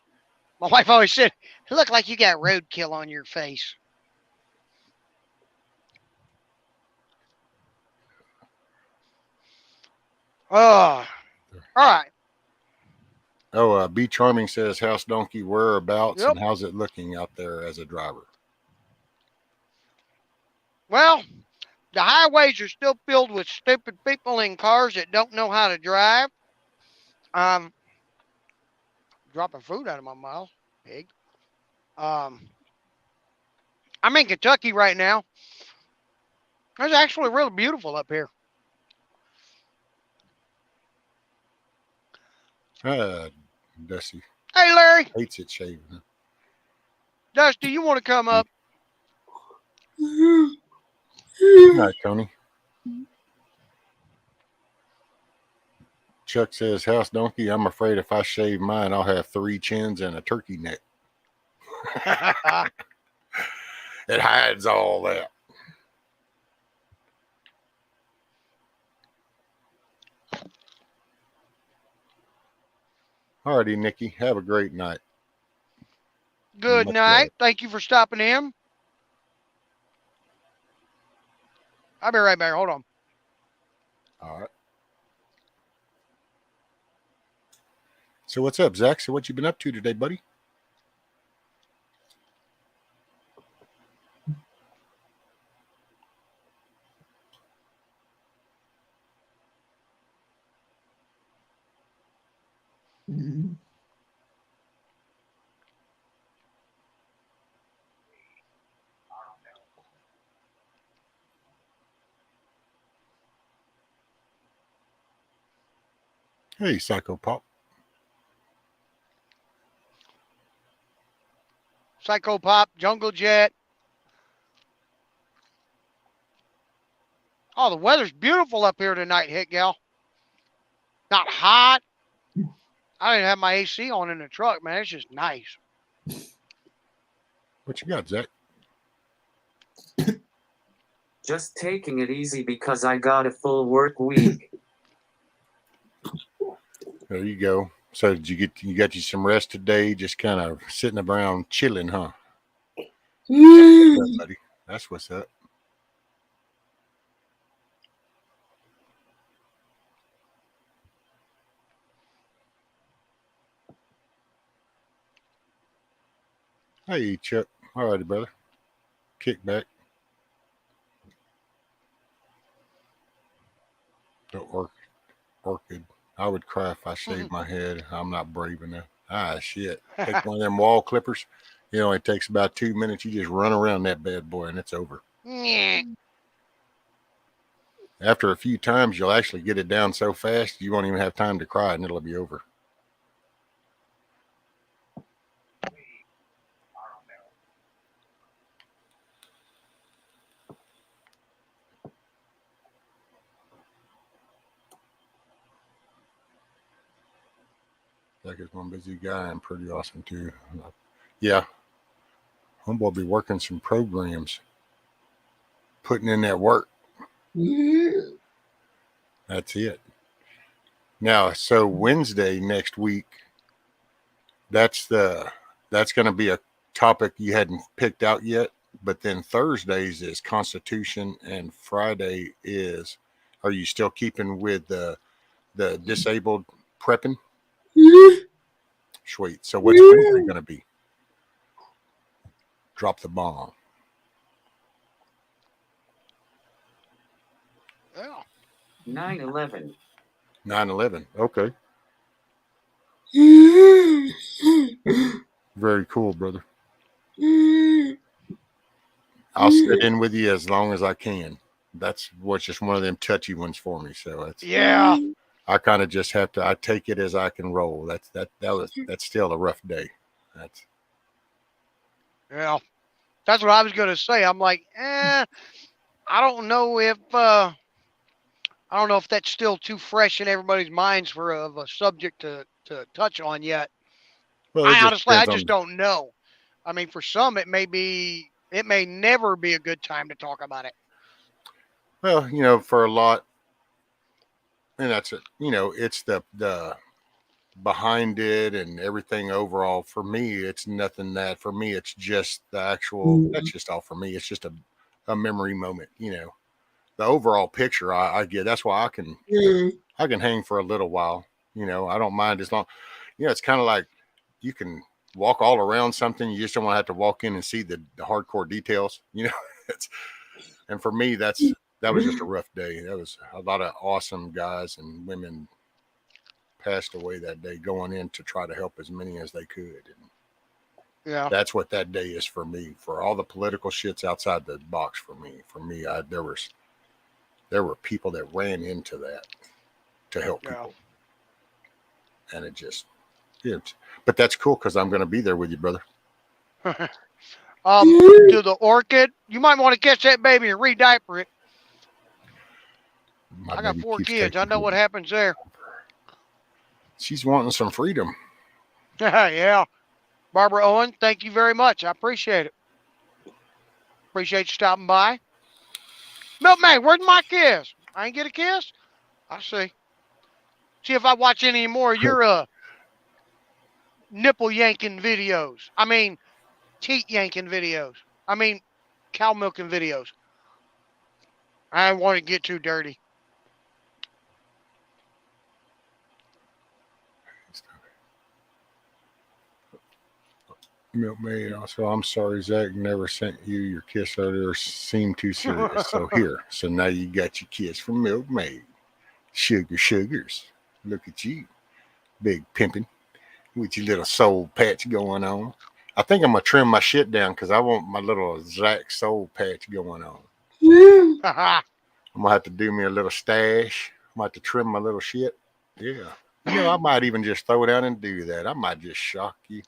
My wife always said, "It looked like you got roadkill on your face." Oh, all right. Oh, B Charming says, House Donkey, whereabouts and how's it looking out there as a driver? Well, the highways are still filled with stupid people in cars that don't know how to drive. Dropping food out of my mouth, pig. I'm in Kentucky right now. It's actually really beautiful up here. Dusty. Hey, Larry. Hates it shaving. Dusty, you want to come up? Hi, Tony. Chuck says, House Donkey, I'm afraid if I shave mine, I'll have 3 chins and a turkey neck. It hides all that. Alrighty, Nikki. Have a great night. Good night. Thank you for stopping in. I'll be right back. Hold on. All right. So what's up, Zach? So what you been up to today, buddy? Hey, Psycho Pop. Psycho Pop, Jungle Jet. Oh, the weather's beautiful up here tonight, Hit Gal. Not hot. I didn't have my AC on in the truck, man. It's just nice. What you got, Zach? Just taking it easy because I got a full work week. There you go. So did you got you some rest today? Just kind of sitting around chilling, huh? That's what's up, buddy. That's what's up. Hey, Chuck. All righty, brother. Kick back. Don't work. Orchid. I would cry if I shaved my head. I'm not brave enough. Ah, shit. Take one of them wall clippers. It only takes about 2 minutes. You just run around that bad boy and it's over. After a few times, you'll actually get it down so fast, you won't even have time to cry and it'll be over. Like it's one busy guy and pretty awesome too. Yeah. Homeboy will be working some programs, putting in that work. That's it. Now, so Wednesday next week, that's going to be a topic you hadn't picked out yet. But then Thursdays is Constitution, and Friday is. Are you still keeping with the disabled prepping? Sweet. So what's Wednesday going to be? Drop the bomb. Yeah. 9/11. 9/11. Okay. Very cool, brother. I'll sit in with you as long as I can. That's what's just one of them touchy ones for me. So it's Yeah. I kind of just have to. I take it as I can roll. That's still a rough day. That's Yeah. That's what I was going to say. I'm like, I don't know if that's still too fresh in everybody's minds for of a subject to touch on yet. well, it I just honestly, I depends just on. don't know. I mean, for some, it may never be a good time to talk about it. Well, for a lot, and that's it. It's the behind it and everything overall. For me, it's nothing that. For me, it's just the actual. That's just all for me. It's just a memory moment. The overall picture I get. That's why I can hang for a little while. I don't mind as long. It's kind of like you can walk all around something. You just don't want to have to walk in and see the hardcore details. It's, and for me, that was just a rough day. That was a lot of awesome guys and women passed away that day going in to try to help as many as they could. And Yeah. that's what that day is for me. For all the political shits outside the box for me. There were people that ran into that to help Yeah. people. And it just but that's cool because I'm going to be there with you, brother. To the orchid, you might want to catch that baby and re-diaper it. My I got baby 4 keeps kids. I taking know what me. happens there. She's wanting some freedom. Yeah. Barbara Owen, thank you very much. I appreciate it. Appreciate you stopping by. Milkmaid, where'd my kiss? I ain't get a kiss? I see. See if I watch any more of your nipple yanking videos. I mean, teat yanking videos. I mean, cow milking videos. I don't want to get too dirty. Milkmaid also, I'm sorry, Zach never sent you your kiss earlier. Seemed too serious. So here. So now you got your kiss from Milkmaid. Sugars. Look at you. Big pimpin' with your little soul patch going on. I think I'm gonna trim my shit down because I want my little Zach soul patch going on. I'm gonna have to do me a little stash. I'm gonna have to trim my little shit. Yeah. I might even just throw down and do that. I might just shock you.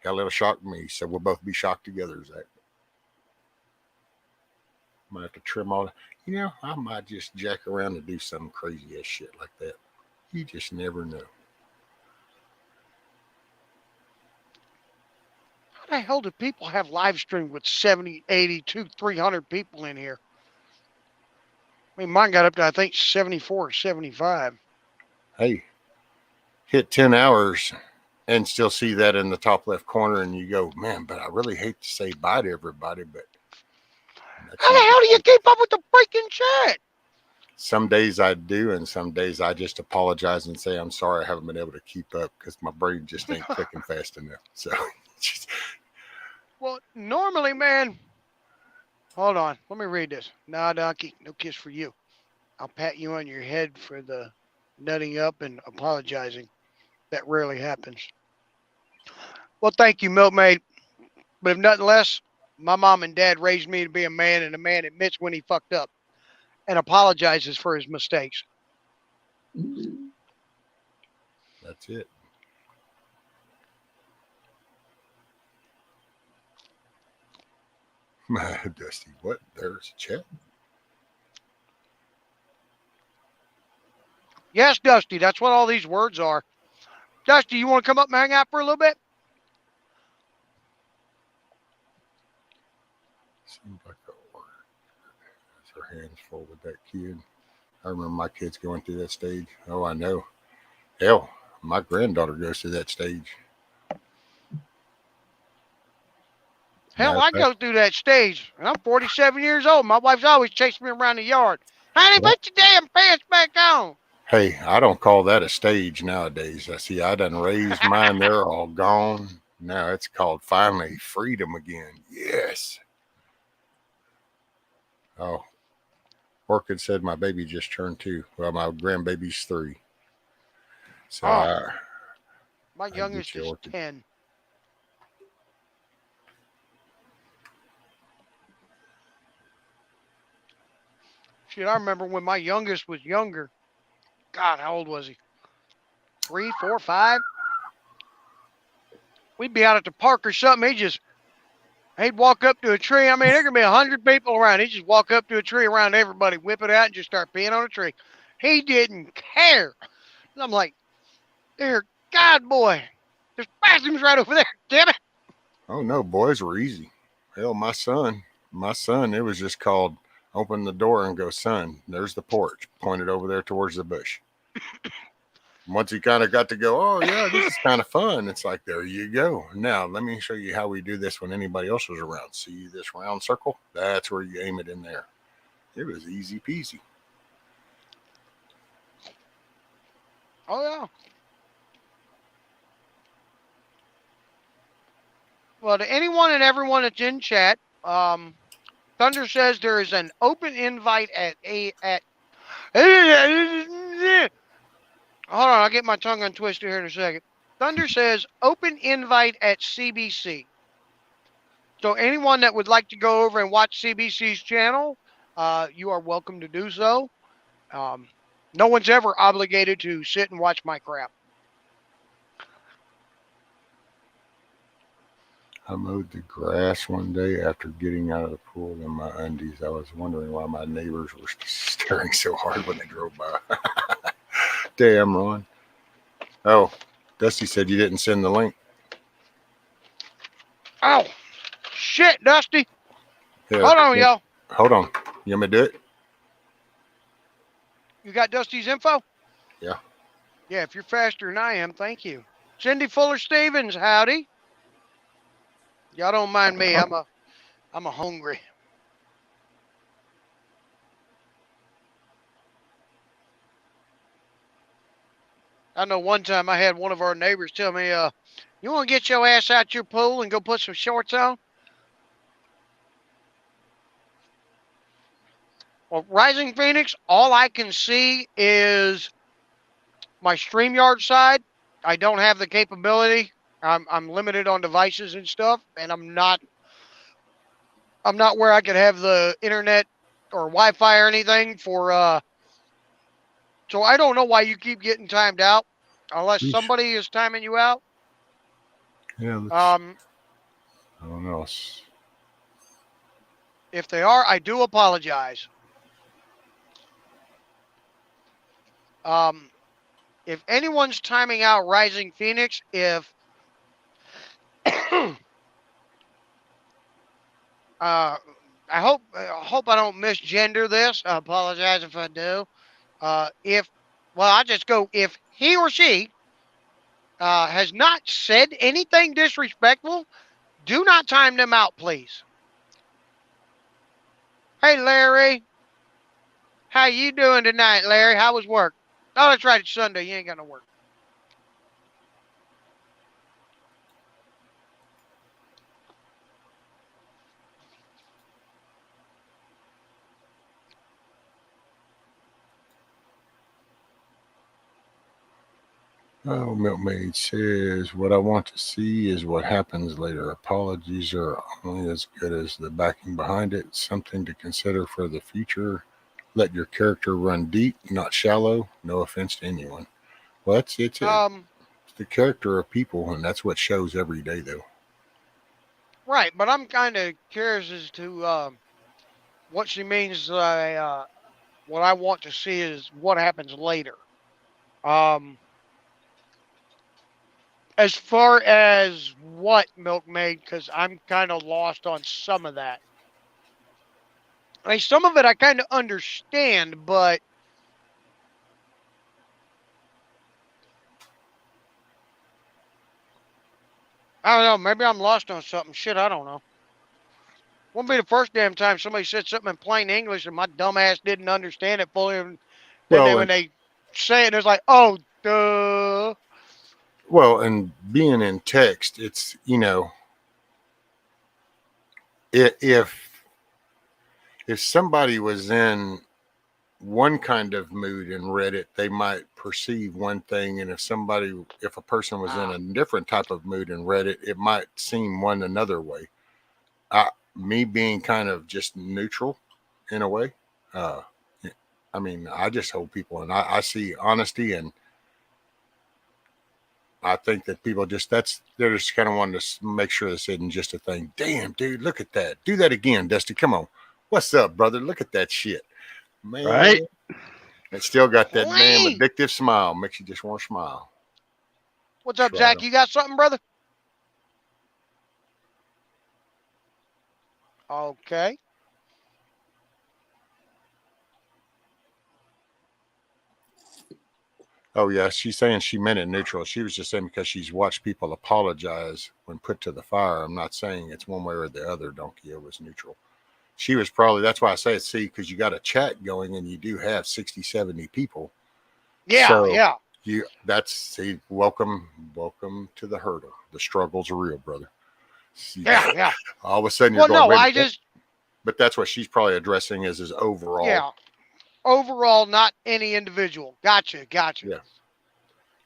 Hell, it'll shock me. So we'll both be shocked together, Zach. I might have to trim all that. I might just jack around and do some crazy ass shit like that. You just never know. How the hell do people have live stream with 70, 82, 300 people in here? I mean, mine got up to, I think, 74 or 75. Hey, hit 10 hours and still see that in the top left corner, and you go, man, but I really hate to say bye to everybody, but How the hell do you keep up with the freaking chat? some days I do, and some days I just apologize and say I'm sorry I haven't been able to keep up because my brain just ain't clicking fast enough. So, Well, normally, man. Hold on. Let me read this. Nah, donkey. No kiss for you. I'll pat you on your head for the nutting up and apologizing. That rarely happens. Well, thank you, Milkmaid. But if nothing less, my mom and dad raised me to be a man, and a man admits when he fucked up and apologizes for his mistakes. that's it. Dusty, what? There's a chat. Yes, Dusty, that's what all these words are. Dusty, you want to come up and hang out for a little bit? Seems like her hands full with that kid. I remember my kids going through that stage. Oh, I know. Hell, my granddaughter goes through that stage. Hell, I go through that stage. I'm 47 years old. My wife's always chasing me around the yard. Honey, put your damn pants back on. Hey, I don't call that a stage nowadays. I see I done raised mine. They're all gone. Now it's called finally freedom again. Yes. Oh, Orchid said my baby just turned 2. Well, my grandbaby's 3. So my I youngest get you, is Orchid. 10. Shit, I remember when my youngest was younger. God, how old was he? 3, 4, 5. We'd be out at the park or something. He'd walk up to a tree. I mean, there could be 100 people around. He'd just walk up to a tree around everybody, whip it out, and just start peeing on a tree. He didn't care. And I'm like, dear God, boy, there's bathrooms right over there. Damn it. Oh no, boys were easy. Hell, my son, it was just called open the door and go, son, there's the porch, pointed over there towards the bush. Once he kind of got to go, oh yeah, this is kind of fun. It's like, there you go. Now let me show you how we do this when anybody else was around. See this round circle? That's where you aim it in there. It was easy peasy. Oh, yeah. Well, to anyone and everyone that's in chat, Thunder says there is an open invite at Hold on, I'll get my tongue untwisted here in a second. Thunder says open invite at CBC. So anyone that would like to go over and watch CBC's channel, you are welcome to do so. No one's ever obligated to sit and watch my crap. I mowed the grass one day after getting out of the pool in my undies. I was wondering why my neighbors were staring so hard when they drove by. Damn, Ron. Oh, Dusty said you didn't send the link. Oh, shit, Dusty. Yeah, Hold on, y'all. Hold on. You want me to do it? You got Dusty's info? Yeah. Yeah, if you're faster than I am, thank you. Cindy Fuller Stevens, howdy. Y'all don't mind me. I'm a hungry. I know one time I had one of our neighbors tell me, you want to get your ass out your pool and go put some shorts on? Well, Rising Phoenix, all I can see is my StreamYard side. I don't have the capability. I'm limited on devices and stuff, and I'm not where I could have the internet or Wi-Fi or anything for. So I don't know why you keep getting timed out, unless somebody is timing you out. Yeah. I don't know. If they are, I do apologize. If anyone's timing out Rising Phoenix, if I hope I don't misgender this. I apologize if I do. I just go if he or she has not said anything disrespectful, do not time them out, please. Hey, Larry. How you doing tonight, Larry? How was work? Oh, that's right. It's Sunday. You ain't got no work. Oh, Milkmaid says, what I want to see is what happens later. Apologies are only as good as the backing behind it. Something to consider for the future. Let your character run deep, not shallow. No offense to anyone. Well, it's the character of people, and that's what shows every day, though. Right, but I'm kind of curious as to what she means. What I want to see is what happens later. As far as what, Milkmaid, because I'm kind of lost on some of that. I mean, some of it I kind of understand, but I don't know. Maybe I'm lost on something. Shit, I don't know. Won't be the first damn time somebody said something in plain English and my dumb ass didn't understand it fully. And then when they say it, it's like, oh, duh. Well, and being in text, it's, if somebody was in one kind of mood and read it, they might perceive one thing, and if a person was in a different type of mood and read it, it might seem one another way. Me being kind of just neutral in a way, I mean, I just hold people, and I see honesty, and I think that people they're just kind of wanting to make sure this isn't just a thing. Damn, dude, look at that. Do that again, Dusty. Come on. What's up, brother? Look at that shit, Right? man. It still got that damn Clean. addictive smile. Makes you just want to smile. What's up, That's Zach? right. You got something, brother? Okay. Oh yeah, she's saying she meant it neutral. She was just saying because she's watched people apologize when put to the fire. I'm not saying it's one way or the other. Donkey, it was neutral. She was probably, that's why I say it's, see, because you got a chat going and you do have 60, 70 people. Yeah, So yeah. see, welcome to the hurdle. The struggles are real, brother. See, Yeah. all of a sudden you're Well, going, no, wait, but that's what she's probably addressing is overall. yeah. Overall, not any individual. Gotcha. Yeah.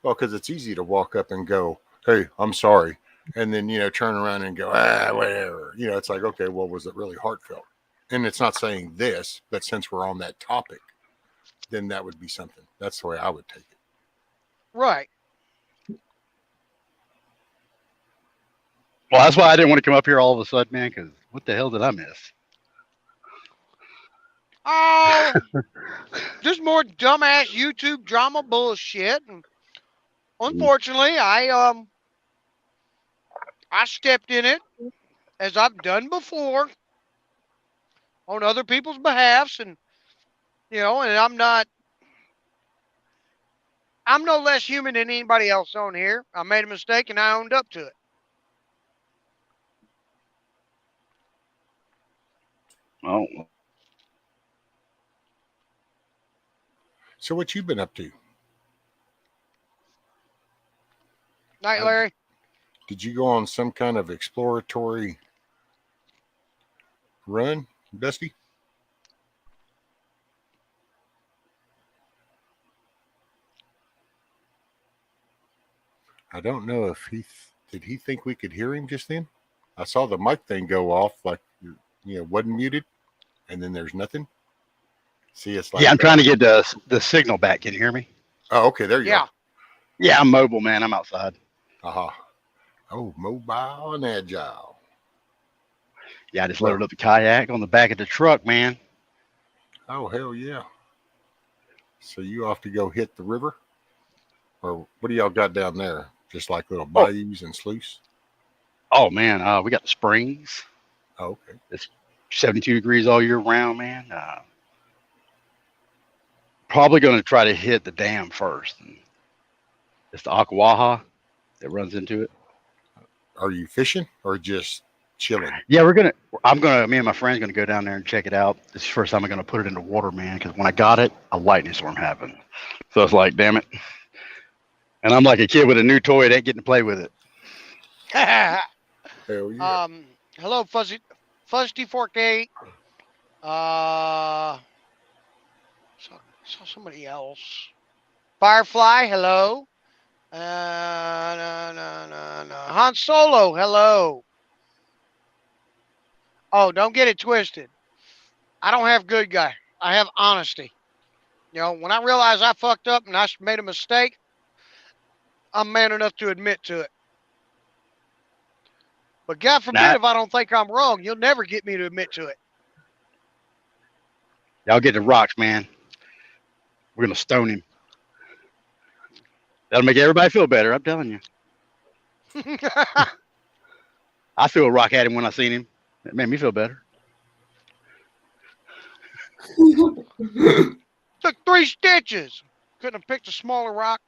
Well, because it's easy to walk up and go, hey, I'm sorry. And then, turn around and go, whatever. It's like, okay, well, was it really heartfelt? And it's not saying this, but since we're on that topic, then that would be something. That's the way I would take it. Right. Well, that's why I didn't want to come up here all of a sudden, man, because what the hell did I miss? Oh, just more dumbass YouTube drama bullshit. And unfortunately, I stepped in it as I've done before on other people's behalfs, and and I'm no less human than anybody else on here. I made a mistake and I owned up to it. Oh, So what you been up to? Night, Larry. Did you go on some kind of exploratory run, Dusty? I don't know if did he think we could hear him just then? I saw the mic thing go off like wasn't muted, and then there's nothing. See, it's like yeah, I'm trying to get the signal back. Can you hear me? Oh, okay, there you Yeah. go. Yeah, I'm mobile, man. I'm outside. Aha. Oh, mobile and agile. Yeah, I just loaded up the kayak on the back of the truck, man. Oh, hell yeah. So you off to go hit the river? Or what do y'all got down there? Just like little bayous and sluice? Oh man, we got the springs. Oh, okay. It's 72 degrees all year round, man. Probably going to try to hit the dam first. It's the Akawaha that runs into it. Are you fishing or just chilling? Yeah, me and my friend's going to go down there and check it out. This is the first time I'm going to put it in the water, man, because when I got it, a lightning storm happened. So it's like, damn it. And I'm like a kid with a new toy that ain't getting to play with it. Hell yeah. Hello, Fuzzy T4K. Saw somebody else. Firefly, hello. No. Han Solo, hello. Oh, don't get it twisted. I don't have good guy. I have honesty. When I realize I fucked up and I made a mistake, I'm man enough to admit to it. But God forbid if I don't think I'm wrong, you'll never get me to admit to it. Y'all get the rocks, man. We're going to stone him. That'll make everybody feel better, I'm telling you. I threw a rock at him when I seen him. It made me feel better. Took 3 stitches. Couldn't have picked a smaller rock.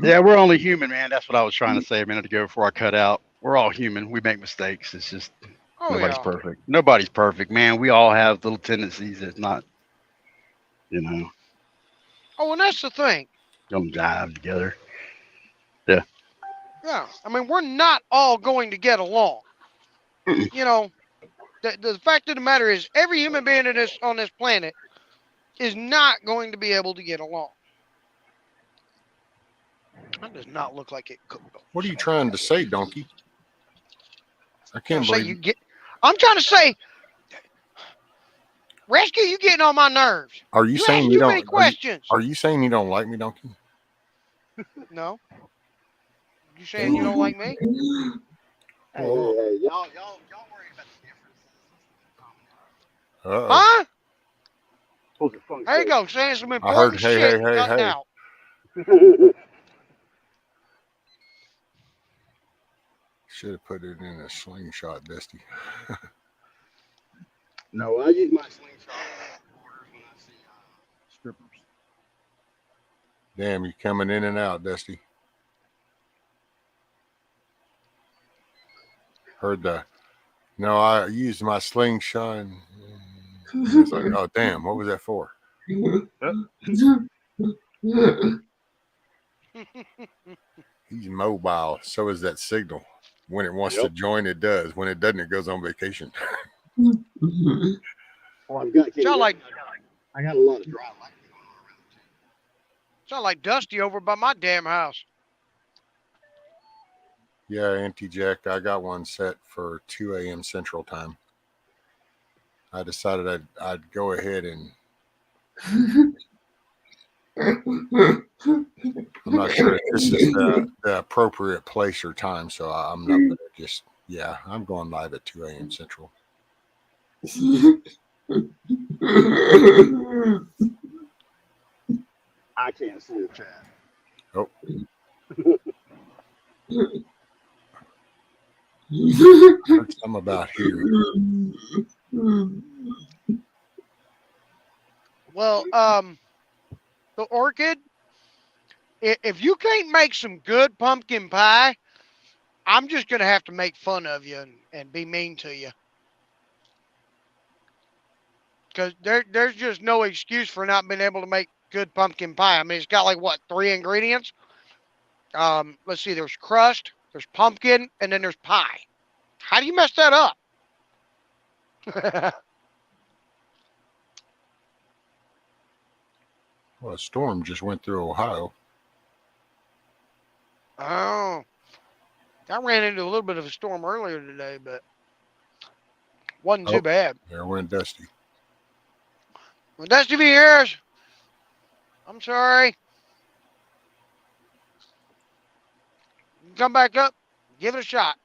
Yeah, we're only human, man. That's what I was trying to say a minute ago before I cut out. We're all human. We make mistakes. It's just nobody's perfect. Nobody's perfect, man. We all have little tendencies that's not, Oh, and that's the thing. Don't jive together. Yeah. Yeah. I mean, we're not all going to get along. The fact of the matter is every human being on this planet is not going to be able to get along. That does not look like it cooked. What are you trying to say, donkey? I can't Say believe you get. I'm trying to say, Rescue, you getting on my nerves. Are you You saying ask you too many don't? questions. Are you saying you don't like me, Donkey? No, you saying you don't like me? Hey, Well, hey, hey, y'all worry about the differences. uh-oh. Huh? Supposed to feng There you shui. go, saying some I heard, important hey, shit hey, and hey, cutting hey. out. Should have put it in a slingshot, Dusty. No, I use my slingshot orders when I see strippers. Damn, you coming in and out, Dusty. Heard the. No, I used my slingshot. And it's like, oh damn, what was that for? He's mobile. So is that signal. When it wants to join, it does. When it doesn't, it goes on vacation. Oh, I've got. Sound like I got a lot of dry light going on around too. sound like Dusty over by my damn house. Yeah, anti-jack. I got one set for 2 a.m. Central Time. I decided I'd go ahead and. I'm not sure if this is the appropriate place or time, so I'm not gonna just. Yeah, I'm going live at 2 a.m. Central. I can't see the chat. Oh. I heard something about here. Well, the orchid. If you can't make some good pumpkin pie, I'm just gonna have to make fun of you and be mean to you. Because there's just no excuse for not being able to make good pumpkin pie. I mean, it's got like what, 3 ingredients? Let's see. There's crust, there's pumpkin, and then there's pie. How do you mess that up? Well, a storm just went through Ohio. Oh, I ran into a little bit of a storm earlier today, but wasn't too bad. There went Dusty. Well, Dusty V. Harris, I'm sorry. Come back up, give it a shot.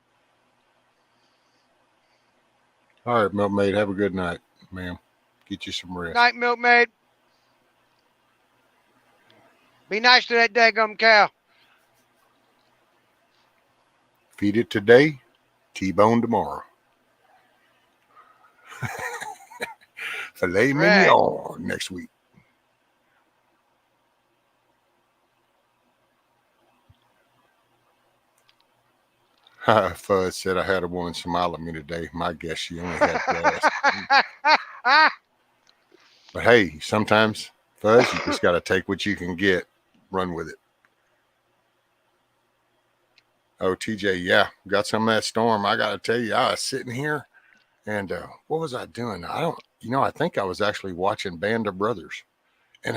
All right, milkmaid. Have a good night, ma'am. Get you some rest. Night, milkmaid. Be nice to that daggum cow. Feed it today, T-bone tomorrow. Filet mignon next week. Fuzz said I had a woman smile at me today. My guess she only had gas. But hey, sometimes, Fuzz, you just got to take what you can get, run with it. Oh, TJ, yeah, got some of that storm. I got to tell you, I was sitting here and what was I doing? I think I was actually watching Band of Brothers. And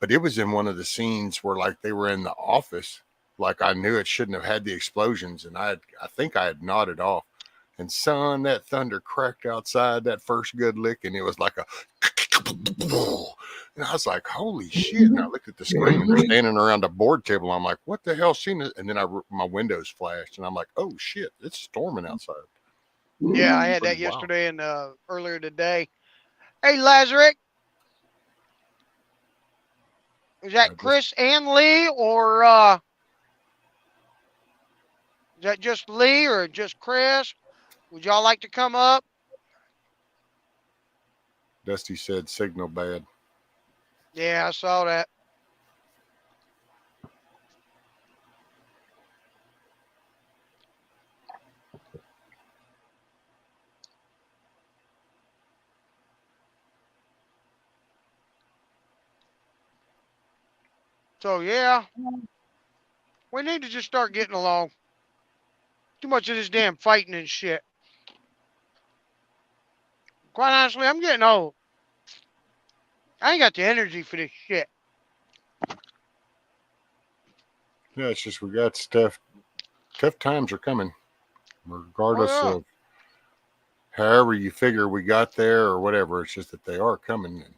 but it was in one of the scenes where like they were in the office. Like I knew it shouldn't have had the explosions. And I think I had nodded off. And son, that thunder cracked outside that first good lick. And it was like a, and I was like, holy shit. And I looked at the screen and they're standing around a board table. I'm like, what the hell? Seen it? And then my windows flashed and I'm like, oh shit, it's storming outside. Yeah, I had that yesterday and earlier today. Hey, Lazarick. Is that Chris and Lee, or is that just Lee or just Chris? Would y'all like to come up? Dusty said signal bad. Yeah, I saw that. So, yeah, we need to just start getting along. Too much of this damn fighting and shit. Quite honestly, I'm getting old. I ain't got the energy for this shit. Yeah, it's just we got stuff. Tough times are coming. regardless Oh, yeah. of however you figure we got there or whatever. It's just that they are coming. And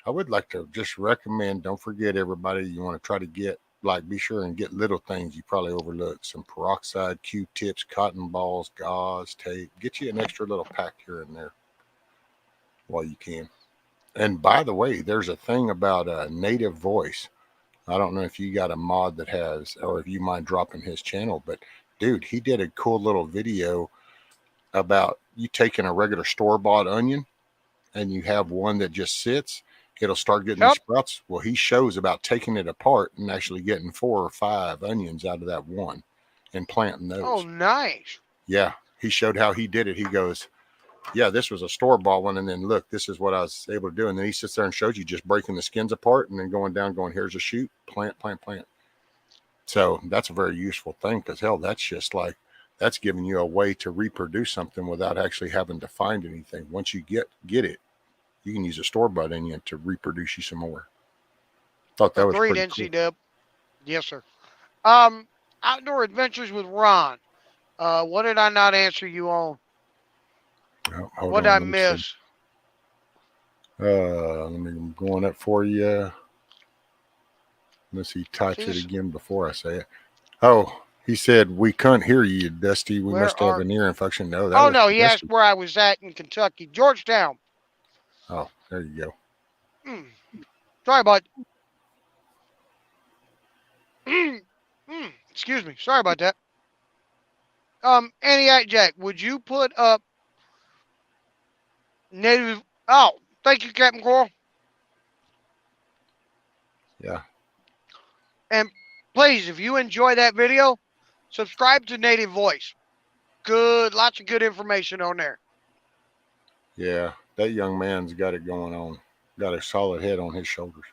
I would like to just recommend, don't forget everybody, you want to try to get, like, be sure and get little things you probably overlooked. Some peroxide, Q-tips, cotton balls, gauze, tape. Get you an extra little pack here and there while you can. And by the way, there's a thing about a native voice. I don't know if you got a mod that has, or if you mind dropping his channel, but dude, he did a cool little video about you taking a regular store-bought onion and you have one that just sits, it'll start getting these Yep. sprouts. Well, he shows about taking it apart and actually getting 4 or 5 onions out of that one and planting Oh, those. nice. Yeah, he showed how he did it. He goes, yeah, this was a store-bought one, and then look, this is what I was able to do. And then he sits there and shows you just breaking the skins apart and then going down, going, here's a shoot, plant, plant, plant. So that's a very useful thing because, hell, that's just like, that's giving you a way to reproduce something without actually having to find anything. Once you get it, you can use a store-bought onion to reproduce you some more. Thought that was Agreed, pretty NC cool. Dub. Yes, sir. Outdoor adventures with Ron. What did I not answer you on? Oh, hold What on, did I let me see. miss? Let me go on up for you. Let's see, touch it Please. again before I say it. Oh, he said we couldn't hear you, Dusty. We Where must have are? an ear infection. No, that Oh was no, he asked Dusty. where I was at in Kentucky, Georgetown. Oh, there you go. Sorry about. Excuse me. Sorry about that. Antioch Jack, would you put up native? Oh, thank you, Captain Coral. Yeah. And please, if you enjoy that video, subscribe to Native Voice. Good, lots of good information on there. Yeah, that young man's got it going on. Got a solid head on his shoulders.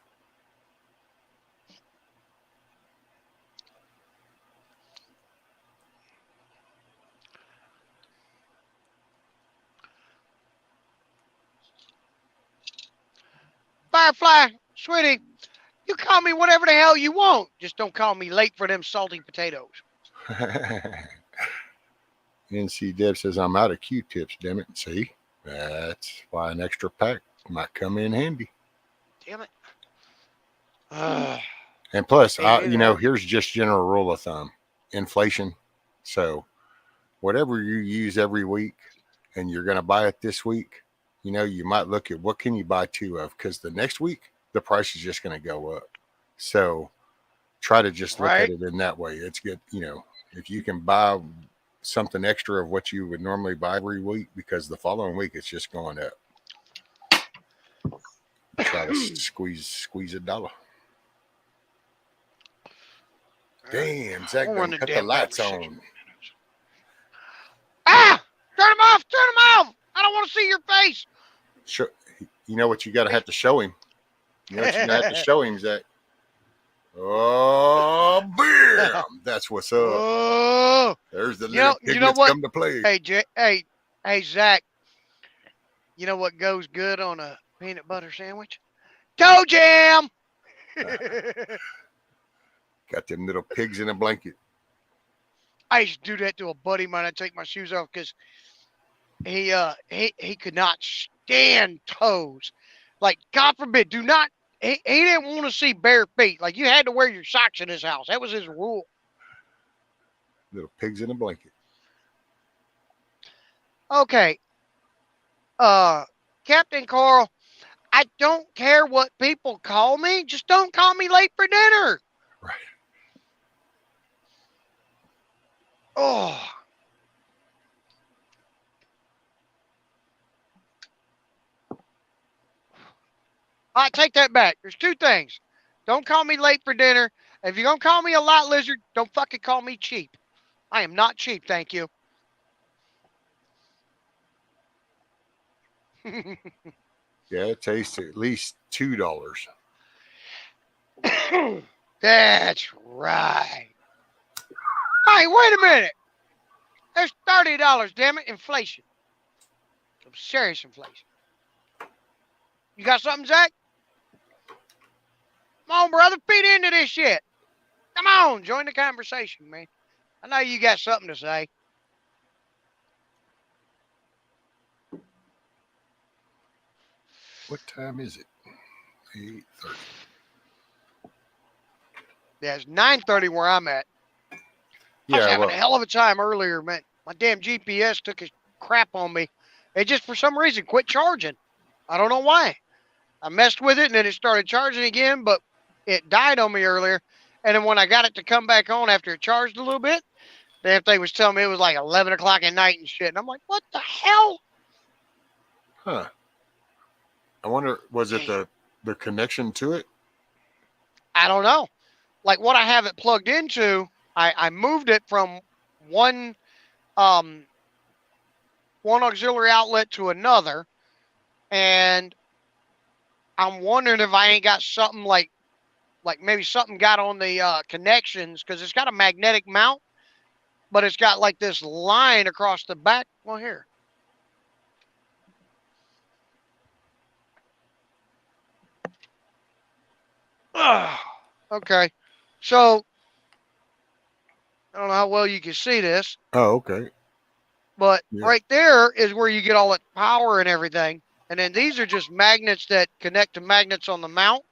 Firefly, sweetie, you call me whatever the hell you want. Just don't call me late for them salty potatoes. NC Deb says, I'm out of Q-tips, damn it. See, that's why an extra pack might come in handy. Damn it. And plus, Hey, here's just general rule of thumb. Inflation. So whatever you use every week and you're going to buy it this week, you might look at what can you buy 2 of, because the next week, the price is just going to go up. So try to just look at it in that way. It's good, if you can buy something extra of what you would normally buy every week, because the following week it's just going up. Try to squeeze $1. Damn, Zach done cut the lights on. Ah! Turn them off! Turn them off! I don't want to see your face. You know what you got to have to show him? You know what you have to show him, Zach? Oh, bam! That's what's up. Oh. There's the little piglets come to play. Hey, Zach. You know what goes good on a peanut butter sandwich? Toe jam! Got them little pigs in a blanket. I used to do that to a buddy of mine. I'd take my shoes off because he could not stand toes. Like, God forbid, do not. He didn't want to see bare feet. Like, you had to wear your socks in his house. That was his rule. Little pigs in a blanket. Okay. Captain Carl, I don't care what people call me. Just don't call me late for dinner. Right. Oh. I take that back. There's 2 things. Don't call me late for dinner. If you're going to call me a lot lizard, don't fucking call me cheap. I am not cheap, thank you. Yeah, it tastes at least $2. That's right. Hey, wait a minute. There's $30, damn it. Inflation. Some serious inflation. You got something, Zach? Come on, brother. Feed into this shit. Come on. Join the conversation, man. I know you got something to say. What time is it? 8:30. Yeah, it's 9:30 where I'm at. I was Yeah, having well, a hell of a time earlier, man. My damn GPS took a crap on me. It just for some reason quit charging. I don't know why. I messed with it and then it started charging again, but it died on me earlier. And then when I got it to come back on after it charged a little bit, the damn thing was telling me it was like 11 o'clock at night and shit. And I'm like, what the hell? huh. I wonder, was it the connection to it? I don't know. Like what I have it plugged into, I moved it from one um one auxiliary outlet to another, and I'm wondering if I ain't got something like maybe something got on the connections because it's got a magnetic mount, but it's got like this line across the back. Well, here. Okay. So I don't know how well you can see this, Oh, okay. but Yeah. right there is where you get all that power and everything. And then these are just magnets that connect to magnets on the mount.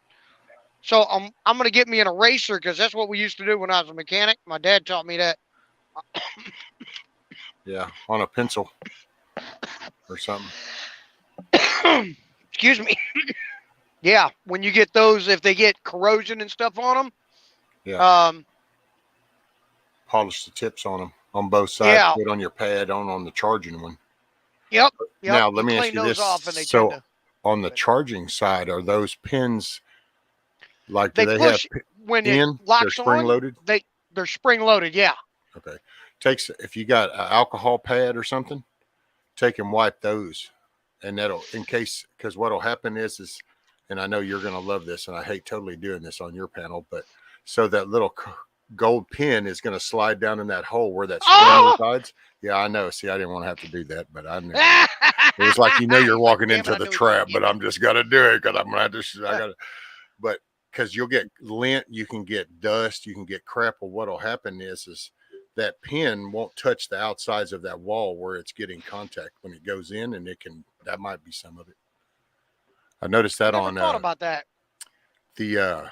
So I'm gonna get me an eraser because that's what we used to do when I was a mechanic. My dad taught me that. Yeah, on a pencil or something. Excuse me. Yeah, when you get those, if they get corrosion and stuff on them, Yeah. Polish the tips on them on both sides. yeah, Put on your pad on the charging one. yep, Now, let you me ask clean you those this. off and they tend So, to. on the charging side, are those pins like, do They they have push when it in? They're locks spring on. loaded? They're spring loaded. Yeah. Okay. Takes, if you got an alcohol pad or something, take and wipe those. And that'll, in case, because what'll happen is, and I know you're going to love this, and I hate totally doing this on your panel, but so that little gold pin is going to slide down in that hole where that spring Oh! resides. Yeah, I know. See, I didn't want to have to do that, but I knew. It was like, you're He's like, walking damn into it, I the knew he was gonna trap, get but me. I'm just going to do it because I'm going to have to, I got to, but because you'll get lint, you can get dust, you can get crap. Well, what'll happen is that pin won't touch the outsides of that wall where it's getting contact when it goes in, and that might be some of it. I noticed I that never on thought about that. the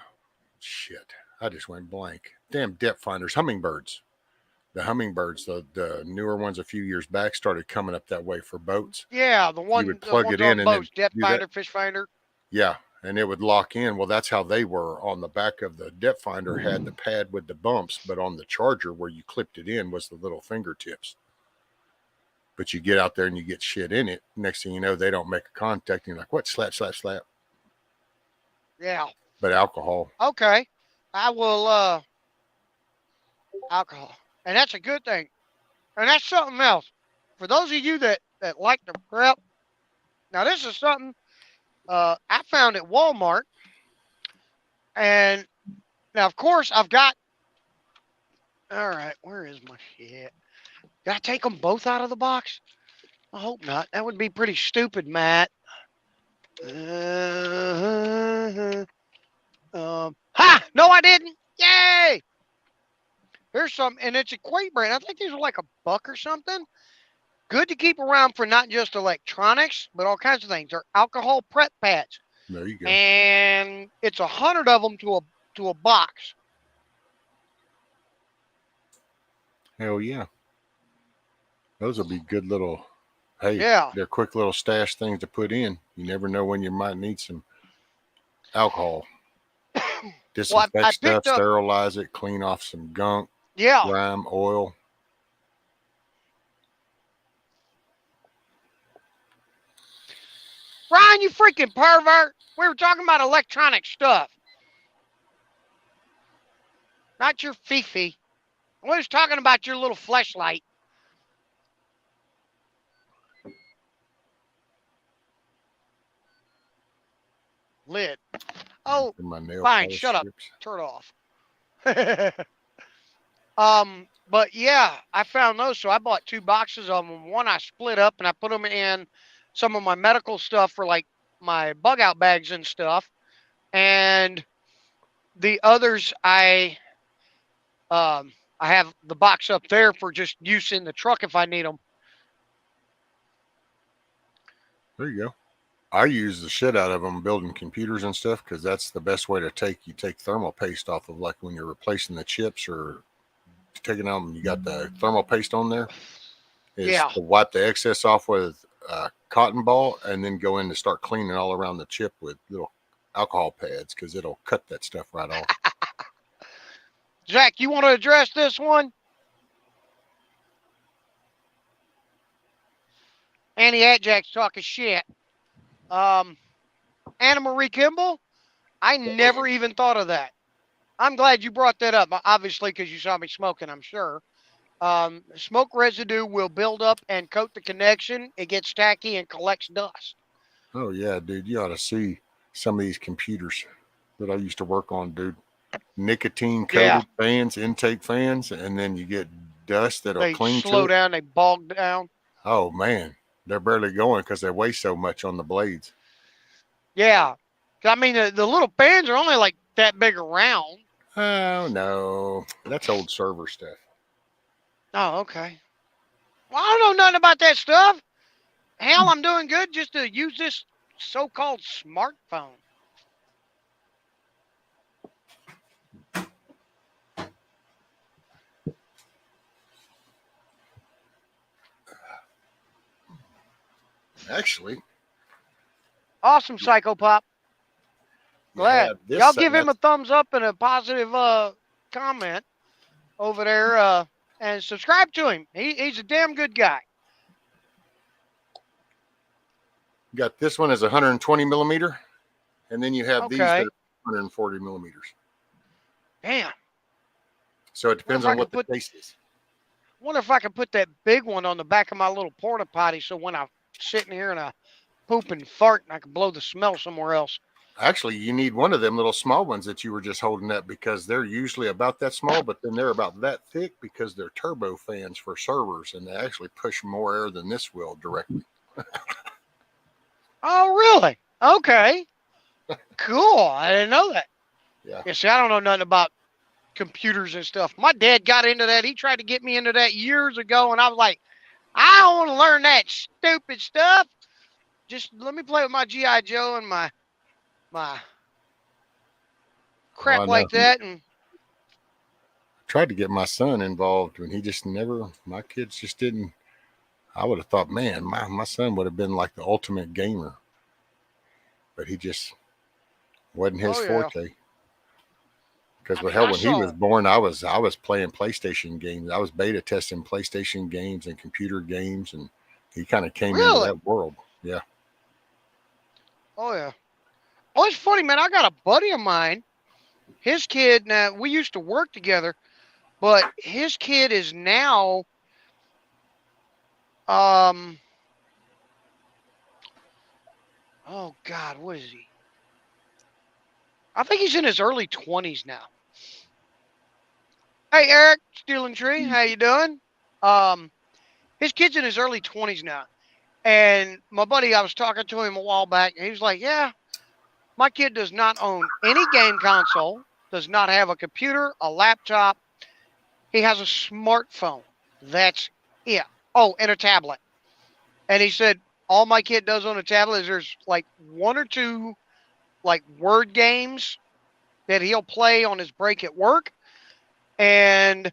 shit. I just went blank. Damn depth finders, hummingbirds. The hummingbirds, the newer ones a few years back started coming up that way for boats. Yeah, You would the plug ones it in on and then boats, depth do that. finder, fish finder. Yeah, and it would lock in. Well, that's how they were. On the back of the depth finder had the pad with the bumps, but on the charger where you clipped it in was the little fingertips. But you get out there and you get shit in it. Next thing you know, they don't make a contact. And you're like, what? Slap, slap, slap. Yeah. But alcohol. Okay. I will alcohol. And that's a good thing. And that's something else. For those of you that like to prep, now this is something I found at Walmart. And now of course I've got all right, where is my shit? Did I take them both out of the box? I hope not. That would be pretty stupid, Matt. Ha! No, I didn't. Yay! Here's some, and it's a Quake brand. I think these are like $1 or something. Good to keep around for not just electronics, but all kinds of things. They're alcohol prep pads, There you go. and it's 100 of them to a box. Hell yeah. Those will be good little, hey, Yeah. they're quick little stash things to put in. You never know when you might need some alcohol. Disinfect I stuff, picked up. sterilize it, clean off some gunk, Yeah. grime, oil. Ryan, you freaking pervert. We were talking about electronic stuff. Not your Fifi. We was talking about your little fleshlight. Lid. Oh, In my nail fine. polish Shut up. strips. Turn it off. But yeah, I found those. So I bought 2 boxes of them. One I split up and I put them in some of my medical stuff for like my bug out bags and stuff. And the others I have the box up there for just use in the truck if I need them. There you go. I use the shit out of them building computers and stuff because that's the best way to you take thermal paste off of, like when you're replacing the chips or taking them, you got the thermal paste on there, is Yeah. to wipe the excess off with a cotton ball and then go in to start cleaning all around the chip with little alcohol pads because it'll cut that stuff right off. Zach, you want to address this one? Annie Atjack's talking shit. Anna Marie Kimball, I never even thought of that. I'm glad you brought that up, obviously, because you saw me smoking, I'm sure. Smoke residue will build up and coat the connection. It gets tacky and collects dust. Oh yeah, dude, you ought to see some of these computers that I used to work on, dude. Nicotine Yeah. coated fans, intake fans, and then you get dust that'll They cling to slow it. down, they bog down. Oh man, they're barely going because they weigh so much on the blades. Yeah. I mean, the little fans are only like that big around. Oh no, that's old server stuff. Oh, okay. Well, I don't know nothing about that stuff. Hell, I'm doing good just to use this so-called smartphone. Actually, Awesome, Psychopop. you Glad. have this. Y'all give him a thumbs up and a positive comment over there and subscribe to him. He's a damn good guy. You got this one as 120 millimeter, and then you have these that Okay. are 140 millimeters. Damn. So it depends What if I on what could the put- case is. Wonder if I could put that big one on the back of my little porta potty so when I'm sitting here and I poop and fart and I can blow the smell somewhere else. Actually, you need one of them little small ones that you were just holding up because they're usually about that small, but then they're about that thick because they're turbo fans for servers and they actually push more air than this will directly. Oh, really? Okay. Cool. I didn't know that. Yeah. See, I don't know nothing about computers and stuff. My dad got into that. He tried to get me into that years ago, and I was like, I don't want to learn that stupid stuff. Just let me play with my G.I. Joe and my crap I know. like that. And Tried to get my son involved and he just never, my kids just didn't. I would have thought, man, my son would have been like the ultimate gamer, but he just wasn't his Oh, yeah. forte. Because I mean, hell, I when he was saw- born, I was playing PlayStation games. I was beta testing PlayStation games and computer games, and he kind of came into Really? that world. Yeah. oh yeah. Oh, it's funny, man. I got a buddy of mine. His kid. Now we used to work together, but his kid is now. Oh God, what is he? I think he's in his early 20s now. Hey, Eric, Stealing Tree, how you doing? His kid's in his early 20s now. And my buddy, I was talking to him a while back, and he was like, yeah, my kid does not own any game console, does not have a computer, a laptop. He has a smartphone. That's it. Oh, and a tablet. And he said, all my kid does on a tablet is there's like one or two like word games that he'll play on his break at work. And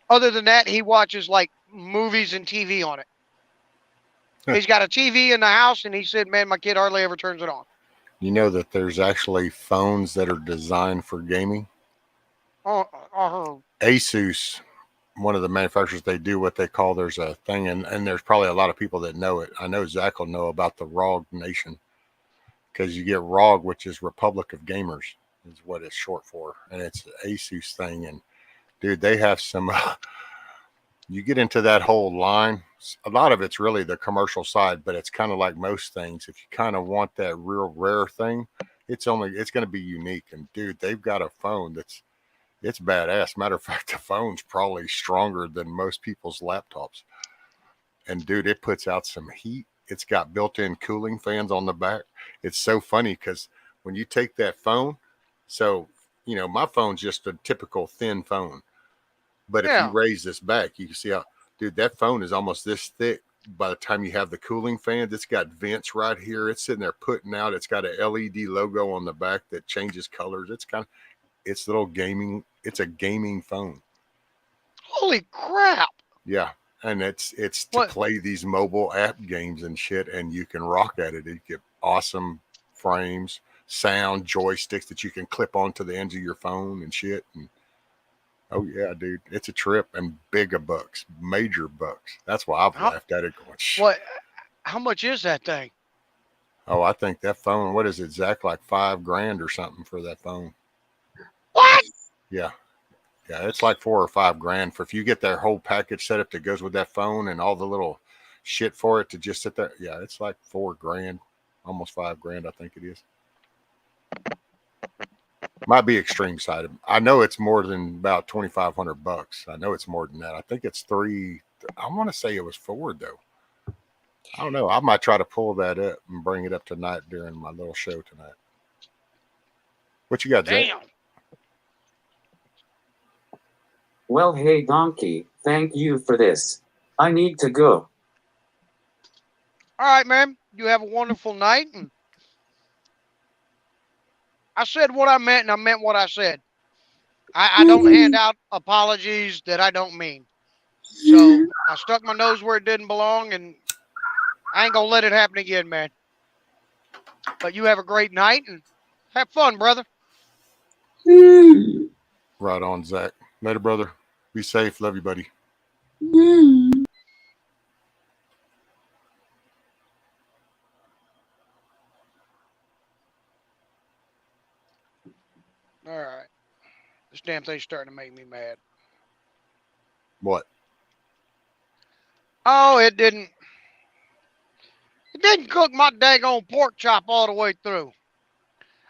other than that, he watches like movies and TV on it. He's got a TV in the house, and he said, man, my kid hardly ever turns it on. You know that there's actually phones that are designed for gaming? Asus, one of the manufacturers, they do what they call, there's a thing, and there's probably a lot of people that know it. I know Zach will know about the ROG Nation because you get ROG, which is Republic of Gamers, is what it's short for. And it's an Asus thing. And dude, they have some, you get into that whole line. A lot of it's really the commercial side, but it's kind of like most things. If you kind of want that real rare thing, it's going to be unique. And dude, they've got a phone it's badass. Matter of fact, the phone's probably stronger than most people's laptops. And dude, it puts out some heat. It's got built-in cooling fans on the back. It's so funny because when you take that phone, so, you know, my phone's just a typical thin phone. But if you raise this back, you can see how, dude, that phone is almost this thick by the time you have the cooling fans, it's got vents right here. It's sitting there putting out. It's got a LED logo on the back that changes colors. It's little gaming. It's a gaming phone. Holy crap! Yeah, and it's to What? play these mobile app games and shit, and you can rock at it. You get awesome frames, sound, joysticks that you can clip onto the ends of your phone and shit. And oh yeah, dude, it's a trip and bigger bucks, major bucks. That's why I've How, laughed at it going. Shh. what? How much is that thing? Oh, I think that phone. What is it, Zach? Like $5,000 or something for that phone? What? Yeah. Yeah, it's like $4 or $5 for if you get their whole package set up that goes with that phone and all the little shit for it to just sit there. Yeah, it's like $4,000, almost $5,000, I think it is. Might be extreme side. I know it's more than about $2,500. I know it's more than that. I think it's three. I want to say it was four though. I don't know. I might try to pull that up and bring it up tonight during my little show tonight. What you got, Zach? Damn. Well, hey, Donkey, thank you for this. I need to go. All right, man. You have a wonderful night. And I said what I meant, and I meant what I said. I don't hand out apologies that I don't mean. So I stuck my nose where it didn't belong, and I ain't gonna let it happen again, man. But you have a great night and have fun, brother. Right on, Zach. Later, brother. Be safe. Love you, buddy. All right. This damn thing's starting to make me mad. What? Oh, it didn't cook my daggone pork chop all the way through.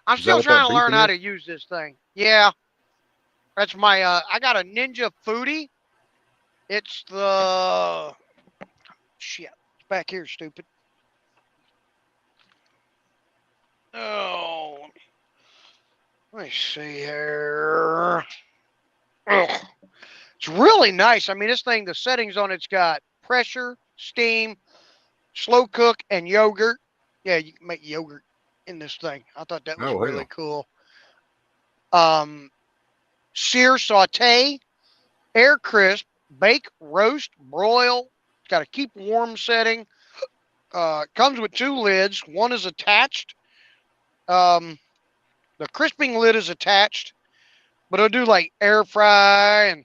I'm Is that still what that trying to learn beeping how is? to use this thing. Yeah. That's my I got a Ninja Foodie. It's the shit. It's back here, stupid. Oh, let me see here. Ugh. It's really nice. I mean, this thing, the settings on it's got pressure, steam, slow cook, and yogurt. Yeah, you can make yogurt in this thing. I thought that was Oh, really hell. cool. Sear, saute, air crisp, bake, roast, broil. It's got a keep warm setting. Comes with two lids. One is attached. The crisping lid is attached, but it'll do like air fry, and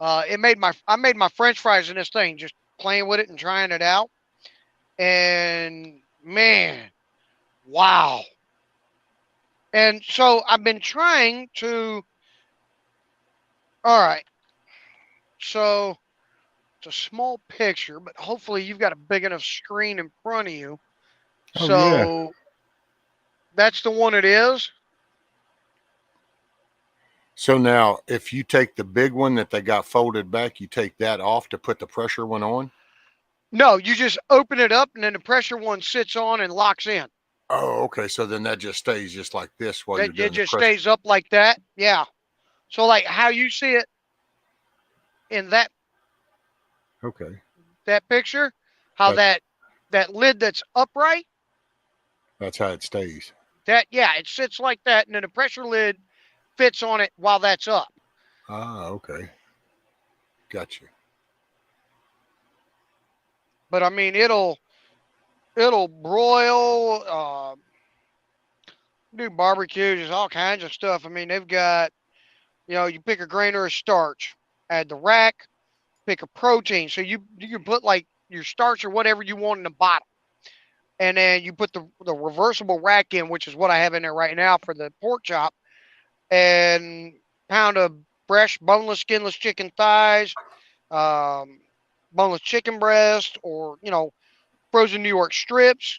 I made my French fries in this thing, just playing with it and trying it out. And man, wow. And so I've been trying to. All right. So it's a small picture, but hopefully you've got a big enough screen in front of you. Oh, So yeah. that's the one it is. So now, if you take the big one that they got folded back, you take that off to put the pressure one on? No, you just open it up and then the pressure one sits on and locks in. Oh, okay. So then that just stays just like this while you're It doing the just pressure. stays up like that. Yeah. So like how you see it in that Okay. picture, how that lid that's upright, That's how it stays. it sits like that, and then the pressure lid fits on it while that's up. Ah, okay. Gotcha. But I mean, it'll broil, do barbecue, just all kinds of stuff. I mean, they've got, you pick a grain or a starch, add the rack, pick a protein. So you can put like your starch or whatever you want in the bottom, and then you put the reversible rack in, which is what I have in there right now for the pork chop, and pound of fresh boneless, skinless chicken thighs, boneless chicken breast, or frozen New York strips.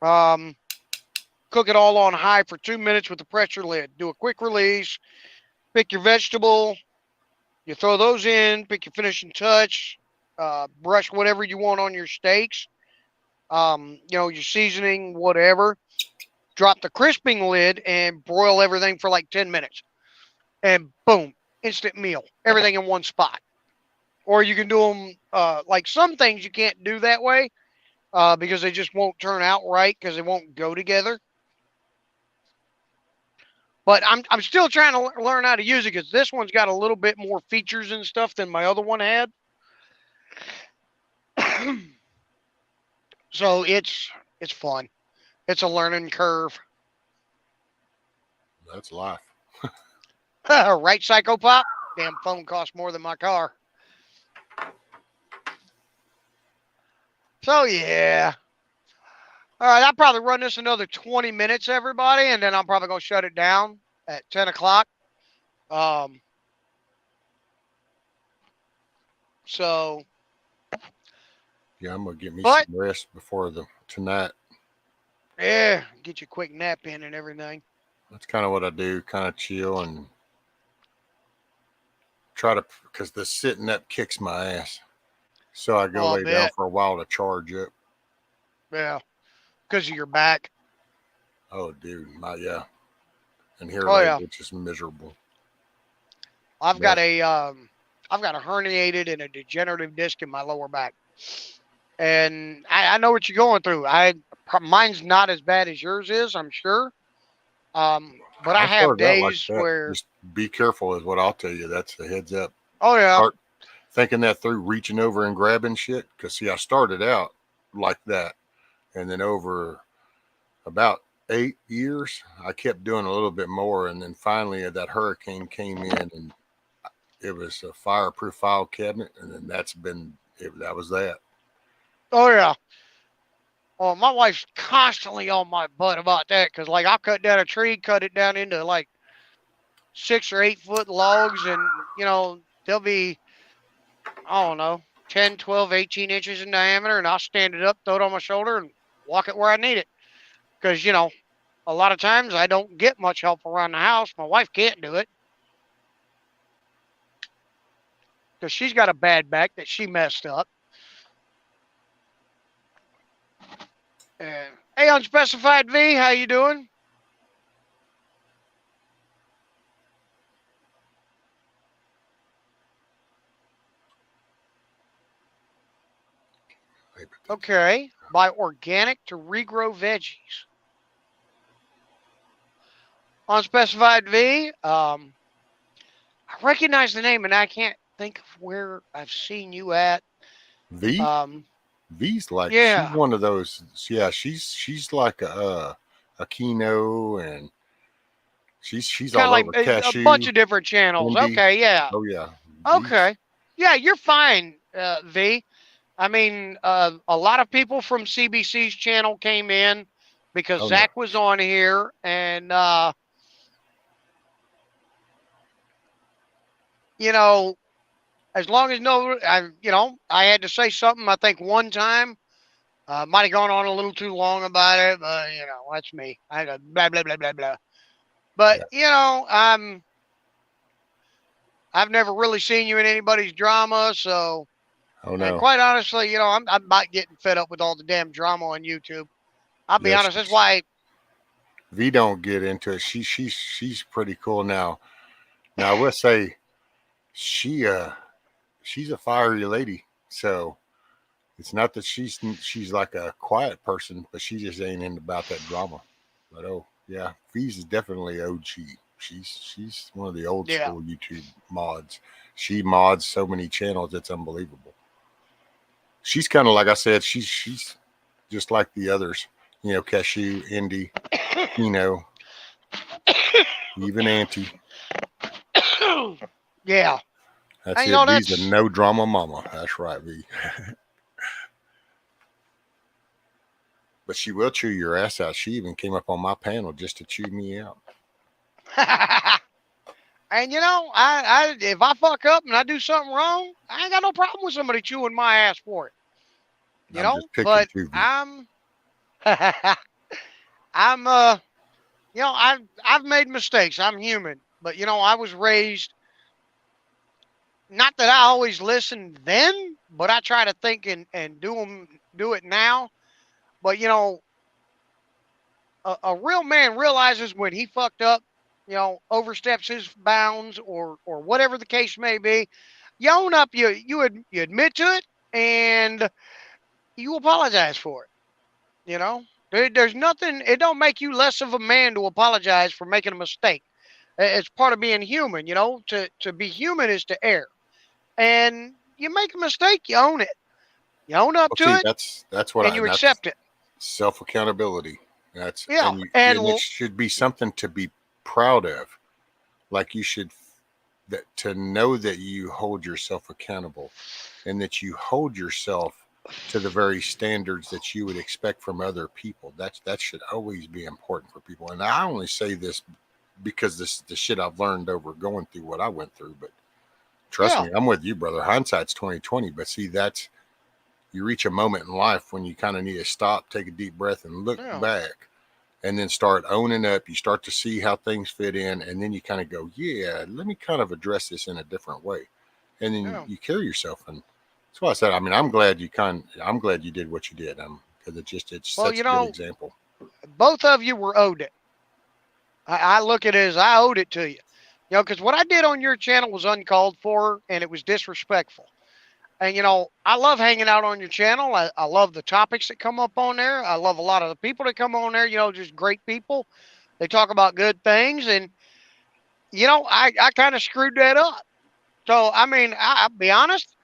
Cook it all on high for 2 minutes with the pressure lid. Do a quick release. Pick your vegetable. You throw those in. Pick your finishing touch. Brush whatever you want on your steaks. Your seasoning, whatever. Drop the crisping lid and broil everything for like 10 minutes. And boom, instant meal. Everything in one spot. or you can do them like some things you can't do that way because they just won't turn out right because they won't go together. But I'm still trying to learn how to use it because this one's got a little bit more features and stuff than my other one had. So it's fun. It's a learning curve. That's life. Right, Psychopop? Damn phone costs more than my car. So yeah. All right, I'll probably run this another 20 minutes, everybody, and then I'm probably gonna shut it down at 10 o'clock. Um, so, Yeah, I'm gonna get me but some rest before the tonight. yeah, get your quick nap in and everything. That's kind of what I do. Kind of chill and try to, because the sitting up kicks my ass. So I go Oh, I lay down bet. for a while to charge up. Yeah, because of your back. Oh, dude, my yeah. And here Oh lately, yeah, it's just miserable. I've got But a I've got a herniated and a degenerative disc in my lower back, and I know what you're going through. Mine's not as bad as yours is, I'm sure. But I I have started out like days that. where, Just be careful, is what I'll tell you. That's the heads up. oh yeah, Start thinking that through, reaching over and grabbing shit. Because see, I started out like that, and then over about 8 years, I kept doing a little bit more, and then finally that hurricane came in, and it was a fireproof file cabinet, and then that's been it. That was that. oh yeah. Well, my wife's constantly on my butt about that because, like, I'll cut down a tree, cut it down into like 6 or 8 foot logs, and they'll be, I don't know, 10, 12, 18 inches in diameter, and I'll stand it up, throw it on my shoulder, and walk it where I need it. Because a lot of times I don't get much help around the house. My wife can't do it because she's got a bad back that she messed up. And hey, unspecified V, how you doing? Okay, buy organic to regrow veggies. Unspecified V. I recognize the name and I can't think of where I've seen you at. V Um, V's like she's yeah, one of those. Yeah, she's like a Kino, and she's kind of all like over a bunch cashew, of different channels. indie. Okay, yeah, Oh yeah, V's. okay, yeah, you're fine, V. I mean, a lot of people from CBC's channel came in because Oh no, Zach was on here, and you know, as long as I had to say something. I think one time, might have gone on a little too long about it, but that's me. I go blah blah blah blah blah. But yeah. I've never really seen you in anybody's drama, so. Oh And no. quite honestly, I'm about getting fed up with all the damn drama on YouTube. I'll be Yeah, honest. That's why. V don't get into it. She's pretty cool now. Now I will say she she's a fiery lady. So it's not that she's like a quiet person, but she just ain't in about that drama. But oh yeah, V's is definitely OG. She's one of the old Yeah, school YouTube mods. She mods so many channels, it's unbelievable. She's kind of like I said, she's just like the others. Cashew, Indie, even Auntie. yeah. That's And it. V's a that's no drama mama. That's right, V. But she will chew your ass out. She even came up on my panel just to chew me out. and I if I fuck up and I do something wrong, I ain't got no problem with somebody chewing my ass for it. I'm just picking But too, V. I'm I'm I've made mistakes. I'm human. But I was raised, not that I always listened then, but I try to think and do it now. But a real man realizes when he fucked up, oversteps his bounds or whatever the case may be. You own up. You admit to it, and you apologize for it. There's nothing. It don't make you less of a man to apologize for making a mistake. It's part of being human. To be human is to err, and you make a mistake, you own it. You own up Well, to see, it, that's what and I you that's accept it. self accountability. That's Yeah, and it should be something to be proud of. Like you should that to know that you hold yourself accountable and that you hold yourself to the very standards that you would expect from other people. That should always be important for people. And I only say this because this the shit I've learned over going through what I went through. But trust yeah, me, I'm with you, brother. Hindsight's 2020. But see, that's you reach a moment in life when you kind of need to stop, take a deep breath, and look yeah, back, and then start owning up. You start to see how things fit in, and then you kind of go, "Yeah, let me kind of address this in a different way," and then yeah. you carry yourself. And that's why I said, I mean, I'm glad you did what you did, because it Well, sets a good example. both of you were owed it. I look at it as I owed it to you. Because what I did on your channel was uncalled for and it was disrespectful. And I love hanging out on your channel. I love the topics that come up on there. I love a lot of the people that come on there. Just great people. They talk about good things, and I kind of screwed that up. So I mean, I'll be honest.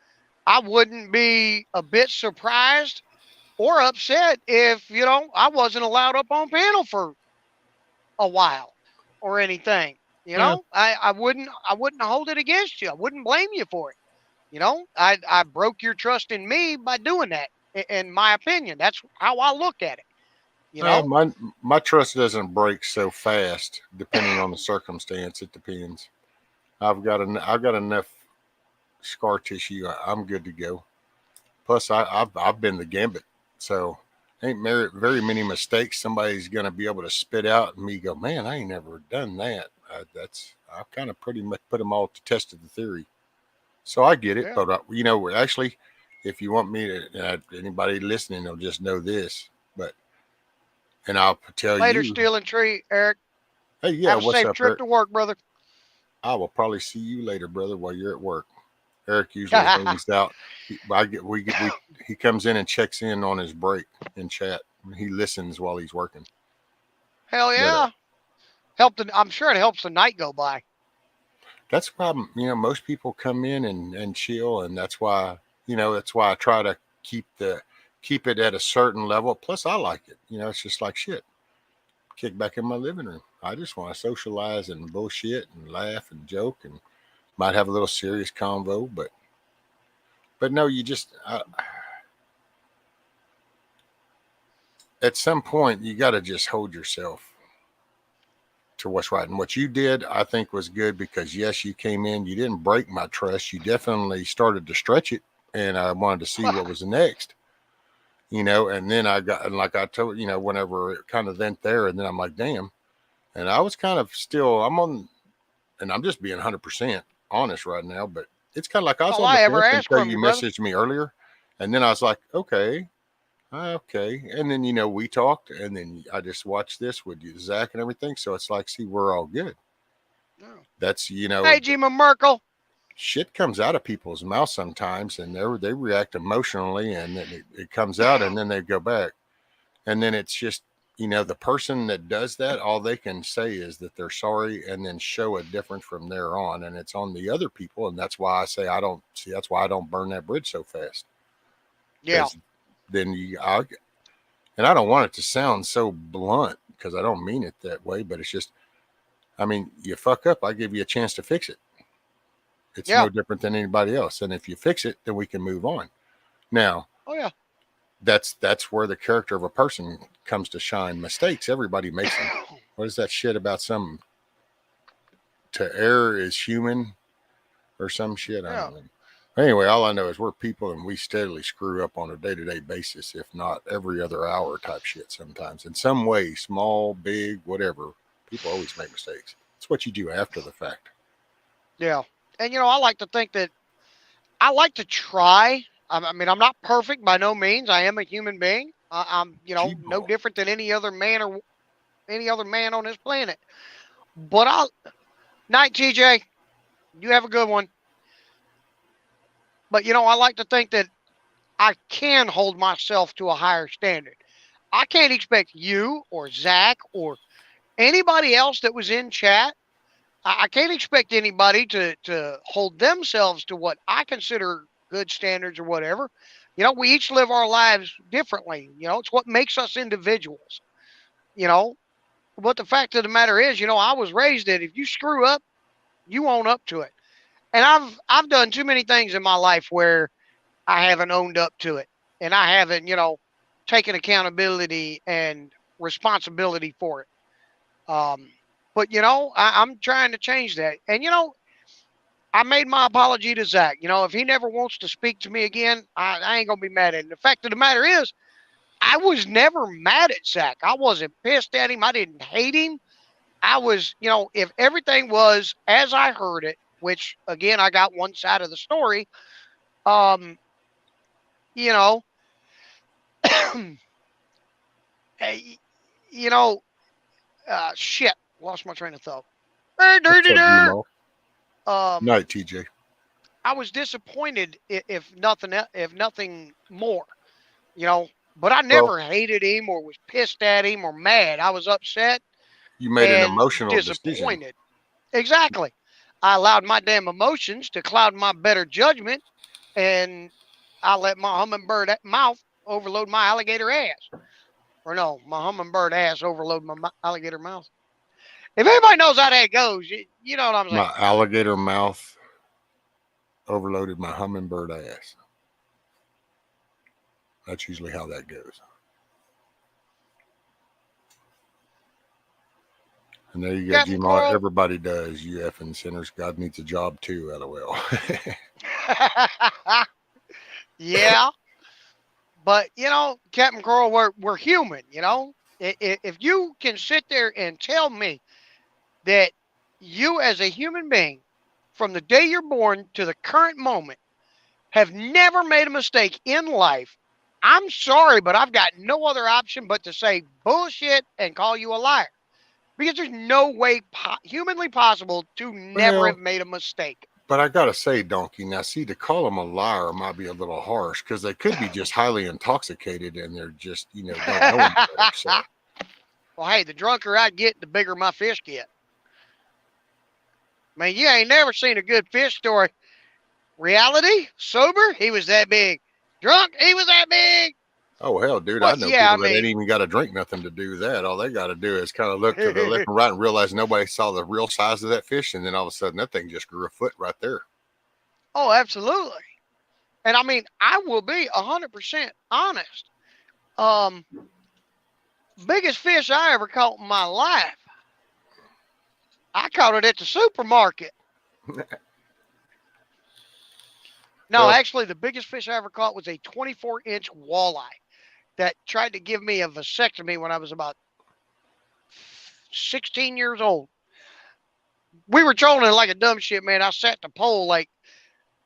I wouldn't be a bit surprised or upset if I wasn't allowed up on panel for a while or anything. Yeah. I wouldn't hold it against you. I wouldn't blame you for it. I broke your trust in me by doing that. In my opinion, that's how I look at it. You Well, know, my trust doesn't break so fast, depending on the circumstance. It depends. I've got enough scar tissue. I'm good to go. Plus, I've been the gambit, so ain't very many mistakes somebody's gonna be able to spit out and me go, man, I ain't never done that. I've kind of pretty much put them all to test of the theory, so I get it. yeah. But actually, if you want me to, anybody listening will just know this, but and I'll tell Later, you, stealing tree, Eric. hey, yeah, Have a what's safe up, trip Eric? to work, brother. I will probably see you later, brother, while you're at work. Eric usually hangs out. He comes in and checks in on his break in chat. He listens while he's working. Hell But yeah. I'm sure it helps the night go by. that's the problem. Most people come in and chill, and that's why I try to keep it at a certain level. Plus, I like it. It's just like shit. Kick back in my living room. I just want to socialize and bullshit and laugh and joke and might have a little serious convo, but no, at some point you got to just hold yourself to what's right. And what you did, I think, was good because yes, you came in, you didn't break my trust, you definitely started to stretch it, and I wanted to see what was next. And then and like I told whenever it kind of went there, and then I'm like, damn. And I was kind of still, and I'm just being 100% honest right now, but it's kind of like I was All on the I ever fence asked until from you you, brother. messaged me earlier. And then I was like, okay. And then, we talked, and then I just watched this with you, Zach, and everything. So it's like, see, we're all good. No. That's, Hey, Jima Merkel. shit comes out of people's mouth sometimes, and they react emotionally, and then it comes out, and then they go back. And then it's just, the person that does that, all they can say is that they're sorry and then show a difference from there on. And it's on the other people. And that's why I say that's why I don't burn that bridge so fast. Yeah. Because then and I don't want it to sound so blunt because I don't mean it that way, but it's just, I mean, you fuck up, I give you a chance to fix it. It's Yeah. no different than anybody else. And if you fix it, then we can move on. Now, Oh, yeah. that's where the character of a person comes to shine. Mistakes, everybody makes them. What is that shit about some to err is human or some shit? I Yeah. don't know. Anyway, all I know is we're people and we steadily screw up on a day-to-day basis, if not every other hour type shit sometimes. In some way, small, big, whatever, people always make mistakes. It's what you do after the fact. Yeah. And, I like to think that I like to try. I mean, I'm not perfect by no means. I am a human being. I'm, no G-ball. different than any other man or any other man on this planet. But night, TJ. You have a good one. But I like to think that I can hold myself to a higher standard. I can't expect you or Zach or anybody else that was in chat. I can't expect anybody to hold themselves to what I consider good standards or whatever. We each live our lives differently. It's what makes us individuals. You know, but the fact of the matter is, I was raised that if you screw up, you own up to it. And I've done too many things in my life where I haven't owned up to it, and I haven't, taken accountability and responsibility for it. But I'm trying to change that. And I made my apology to Zach. If he never wants to speak to me again, I ain't gonna be mad at him. The fact of the matter is, I was never mad at Zach. I wasn't pissed at him. I didn't hate him. I was, if everything was as I heard it, which again I got one side of the story, um, you know, eh, you know, shit, lost my train of thought. What's up, Gmo? Um, Night, TJ. I was disappointed if nothing more, you know. But I Well, never hated him or was pissed at him or mad. I was upset you made an and emotional decision. disappointed. Exactly. I allowed my damn emotions to cloud my better judgment, and I let my hummingbird mouth overload my alligator ass. Or no, my hummingbird ass overload my alligator mouth. If anybody knows how that goes, you know what I'm saying. My alligator mouth overloaded my hummingbird ass. That's usually how that goes. And there you go, Captain Gmo. Carl. Everybody does. You effing sinners. God needs a job too, LOL. Yeah, but Captain Carl, we're human. If you can sit there and tell me that you, as a human being, from the day you're born to the current moment, have never made a mistake in life, I'm sorry, but I've got no other option but to say bullshit and call you a liar. Because there's no way humanly possible to never have Well, made a mistake. but I gotta say, Donkey, now see, to call them a liar might be a little harsh because they could be just highly intoxicated and they're just, don't know any better. So Well, hey, the drunker I get, the bigger my fish get. I mean, you ain't never seen a good fish story. Reality, sober, he was that big. Drunk, he was that big. oh hell, dude, I Well, know yeah, I people that ain't mean, even got to drink nothing to do that. All they got to do is kind of look to the left and right and realize nobody saw the real size of that fish, and then all of a sudden that thing just grew a foot right there. oh, absolutely. And I mean, I will be 100% honest. Um, Biggest fish I ever caught in my life, I caught it at the supermarket. No, Well, actually, the biggest fish I ever caught was a 24-inch walleye that tried to give me a vasectomy when I was about 16 years old. We were trolling like a dumb shit, man. I sat the pole like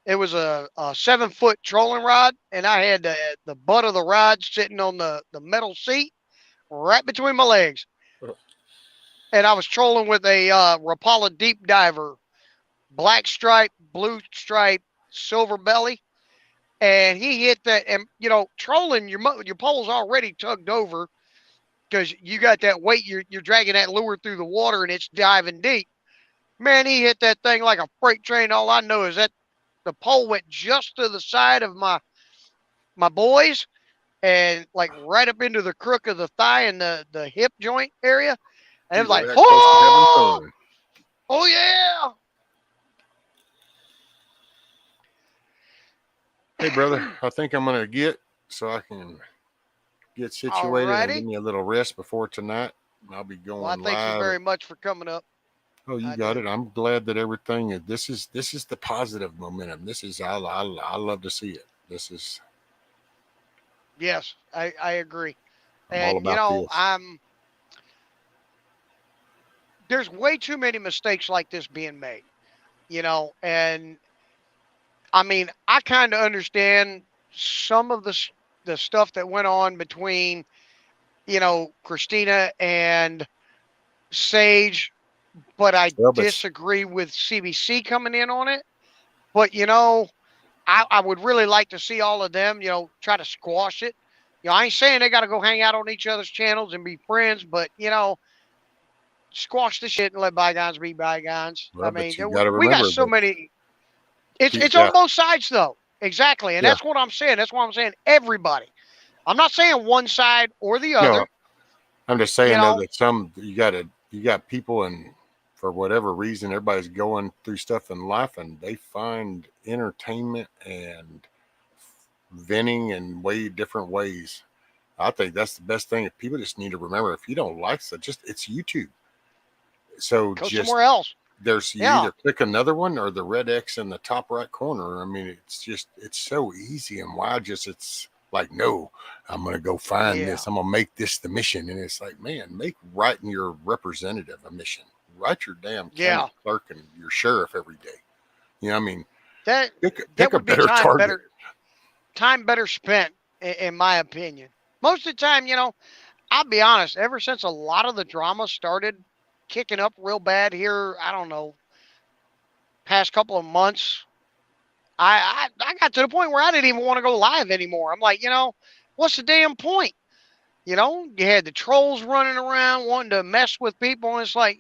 it was a 7-foot trolling rod, and I had the butt of the rod sitting on the metal seat right between my legs. And I was trolling with a Rapala deep diver, black stripe, blue stripe, silver belly. And he hit that, and trolling your pole's already tugged over because you got that weight. You're dragging that lure through the water, and it's diving deep. Man, he hit that thing like a freight train. All I know is that the pole went just to the side of my boys, and like right up into the crook of the thigh and the hip joint area. And it you was were like, that close to having oh, fun. oh yeah. Hey, brother, I think I'm gonna get so I can get situated and give Alrighty. me a little rest before tonight. I'll be Well, I going thank you live. very much for coming up. Oh, you I got do. it. I'm glad that everything is. This is the positive momentum. This is I love to see it. This is Yes, I agree. I'm all And about this. there's way too many mistakes like this being made. And I mean, I kind of understand some of the stuff that went on between, Christina and Sage, but I Elvis. disagree with CBC coming in on it. But I would really like to see all of them, try to squash it. I ain't saying they got to go hang out on each other's channels and be friends, but squash the shit and let bygones be bygones. I Well, but mean, you got to we got remember so that. many. It's Yeah, on both sides though. Exactly, and yeah. that's what I'm saying. That's why I'm saying everybody. I'm not saying one side or the No, other. I'm just You saying though know, that you got people, and for whatever reason, everybody's going through stuff in life, and they find entertainment and venting in way different ways. I think that's the best thing. If people just need to remember, if you don't like it, it's YouTube. So go just somewhere else. you Yeah, either click another one or the red X in the top right corner. I mean, it's so easy, and why just it's like, no, I'm gonna go find yeah, this. I'm gonna make this the mission, and it's like, man, make writing your representative a mission. Write your damn yeah. county clerk and your sheriff every day. I mean, That pick that a would be better target. time better spent, in my opinion. Most of the time, I'll be honest. Ever since a lot of the drama started kicking up real bad here, I don't know, past couple of months, I got to the point where I didn't even want to go live anymore. I'm like, what's the damn point? You had the trolls running around wanting to mess with people, and it's like,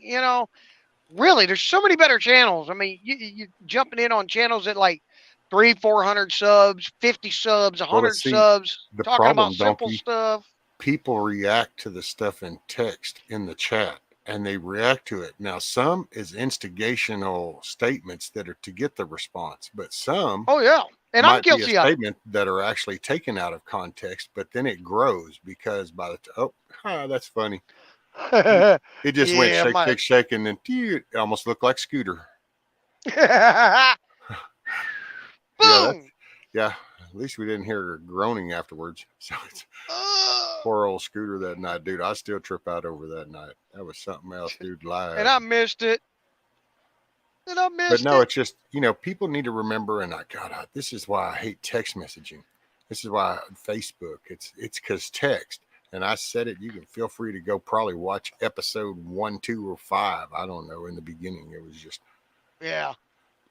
really, there's so many better channels. I mean, you jumping in on channels at like 400 subs, 50 subs, Well, but 100 see, subs, the talking about problem, simple Donkey, stuff. people react to the stuff in text in the chat, and they react to it. Now, some is instigational statements that are to get the response, but some Oh yeah, and I'm might be a guilty of statement that are actually taken out of context, but then it grows because by the that's funny. it. It just went Yeah, shake, my. shake, shake, and then it almost looked like Scooter. Yeah, Boom. yeah. At least we didn't hear her groaning afterwards. So it's poor old Scooter that night, dude. I still trip out over that night. That was something else, dude. And Live. I missed it. And I But missed no, it. it's just, people need to remember, and this is why I hate text messaging. This is why Facebook, it's because text. And I said it, you can feel free to go probably watch episode 1, 2, or 5. I don't know. In the beginning, it was just, Yeah.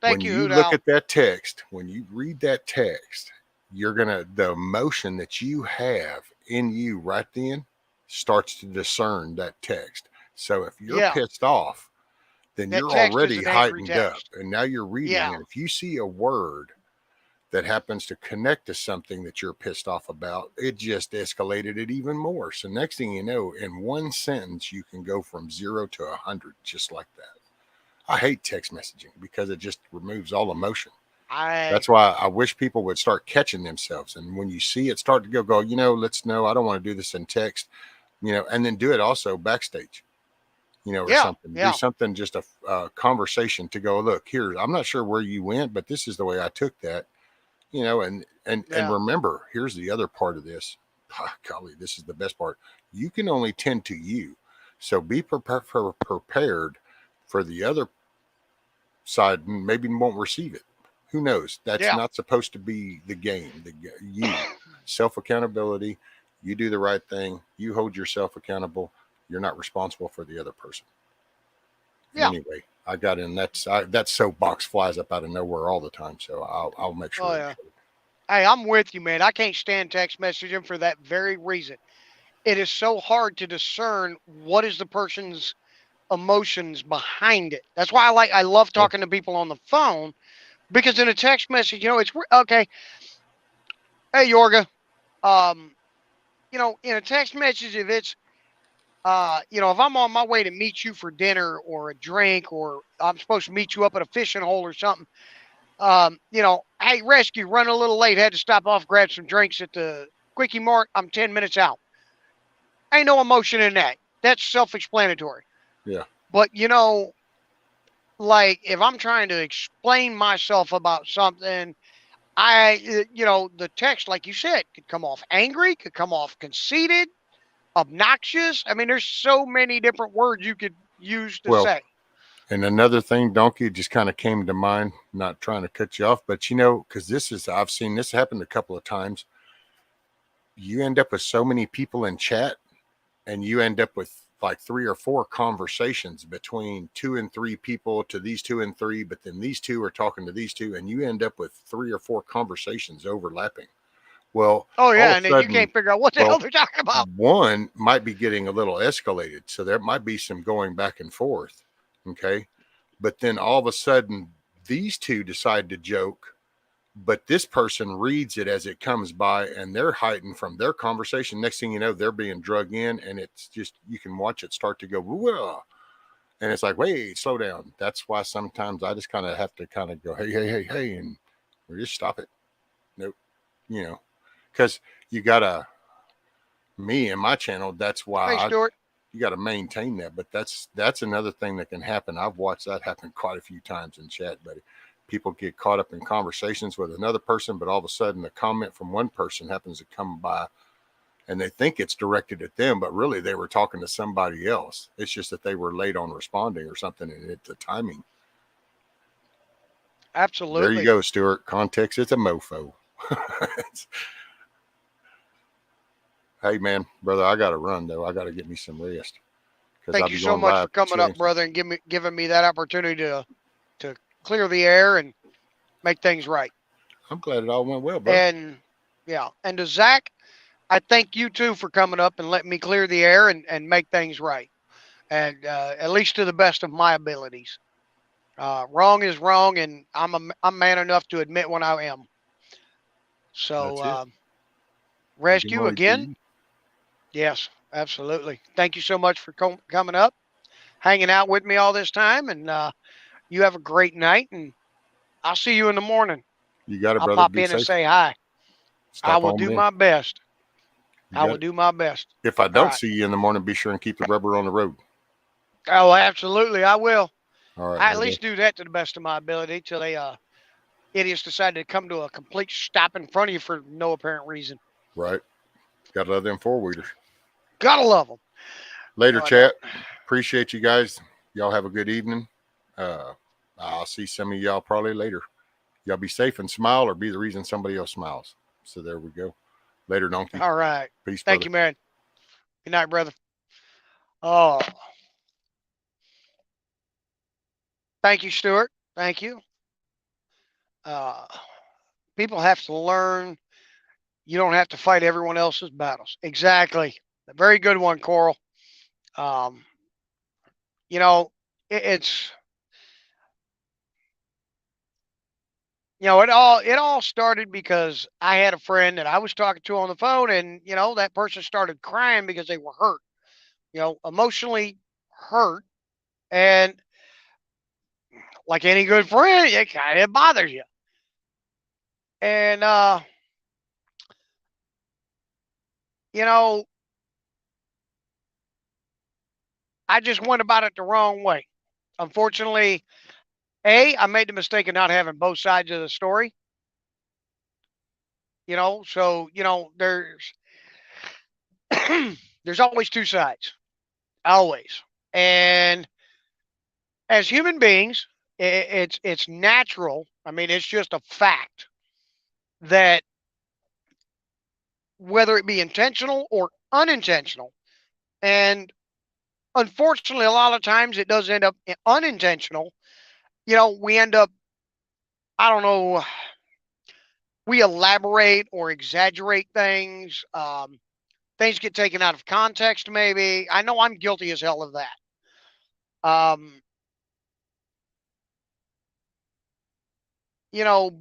when Thank you, you Hoot look Owl. at that text, when you read that text, the emotion that you have in you right then starts to discern that text. So if you're Yeah. pissed off, then That you're text is already an angry heightened up, text. and now you're reading. Yeah. And if you see a word that happens to connect to something that you're pissed off about, it just escalated it even more. So next thing you know, in one sentence, you can go from 0 to 100 just like that. I hate text messaging because it just removes all emotion. I That's why I wish people would start catching themselves. And when you see it start to go, I don't want to do this in text, and then do it also backstage, or yeah, something. Do yeah, something, just a conversation to go, look, here, I'm not sure where you went, but this is the way I took that, and yeah. remember, here's the other part of this. Golly, this is the best part. You can only tend to you. So be prepared for the other side, maybe won't receive it. Who knows? That's Yeah. not supposed to be the game. You self accountability. You do the right thing. You hold yourself accountable. You're not responsible for the other person. Yeah. Anyway, I got in that soapbox flies up out of nowhere all the time. So I'll make sure. Oh yeah. Hey, I'm with you, man. I can't stand text messaging for that very reason. It is so hard to discern what is the person's emotions behind it. That's why I love talking to people on the phone, because in a text message, it's okay. Hey, Yorga. Um, in a text message, if it's if I'm on my way to meet you for dinner or a drink, or I'm supposed to meet you up at a fishing hole or something, hey, rescue, run a little late, had to stop off, grab some drinks at the Quickie Mart. I'm 10 minutes out. Ain't no emotion in that. That's self-explanatory. Yeah. But, like if I'm trying to explain myself about something, the text, like you said, could come off angry, could come off conceited, obnoxious. I mean, there's so many different words you could use to Well, say. and another thing, Donkey, just kind of came to mind, not trying to cut you off, but because I've seen this happen a couple of times. You end up with so many people in chat and you end up with like 3 or 4 conversations between 2 and 3 people to these 2 and 3, but then these 2 are talking to these 2, and you end up with 3 or 4 conversations overlapping. Well, Oh all yeah, of and a then you sudden, can't figure out what the hell well, they're talking about. one might be getting a little escalated, so there might be some going back and forth. Okay, but then all of a sudden, these 2 decide to joke, but this person reads it as it comes by, and they're hiding from their conversation. Next thing you know, they're being drug in, and it's just, you can watch it start to go, whoa. And it's like, wait, slow down. That's why sometimes I just kind of have to kind of go, hey, and we just stop it. Nope, you know, because you gotta, me and my channel, that's why Hey, Stuart. you got to maintain that. But that's another thing that can happen. I've watched that happen quite a few times in chat, buddy. People get caught up in conversations with another person, but all of a sudden a comment from one person happens to come by, and they think it's directed at them, but really they were talking to somebody else. It's just that they were late on responding or something, and it's the timing. Absolutely. There you go, Stuart. Context is a mofo. Hey, man, brother, I got to run, though. I got to get me some rest. Thank you so much for coming up, brother, and giving me that opportunity to clear the air and make things right. I'm glad it all went well, brother. And yeah, and to Zach, I thank you too for coming up and letting me clear the air and make things right, and at least to the best of my abilities. Wrong is wrong, and I'm man enough to admit when I am. So rescue again. Yes, absolutely. Thank you so much for coming up, hanging out with me all this time, and you have a great night, and I'll see you in the morning. You got it, I'll brother. pop Be in and safe. say hi. I Stop will on do in. my best. You I got will it. do my best. If I don't right. see you in the morning, be sure and keep the rubber on the road. Oh, absolutely, I will. All right. I at least do that to the best of my ability till they idiots decide to come to a complete stop in front of you for no apparent reason. Right. Got to love them four-wheelers. Gotta love them. Later, No, I chat. don't. Appreciate you guys. Y'all have a good evening. I'll see some of y'all probably later. Y'all be safe and smile, or be the reason somebody else smiles. So there we go. Later, donkey. All right. Peace, Thank brother. you, man. Good night, brother. Oh, thank you, Stuart. Thank you. Uh, people have to learn you don't have to fight everyone else's battles. Exactly. A very good one, Coral. Um, you know, it's it all started because I had a friend that I was talking to on the phone, and that person started crying because they were hurt, emotionally hurt, and like any good friend, it kind of bothers you. And you know, I just went about it the wrong way. Unfortunately, I made the mistake of not having both sides of the story. So there's always two sides, always. And as human beings, it's natural. I mean, it's just a fact that whether it be intentional or unintentional, and unfortunately, a lot of times it does end up unintentional. We end up, I don't know, we elaborate or exaggerate things. Things get taken out of context, maybe. I know I'm guilty as hell of that.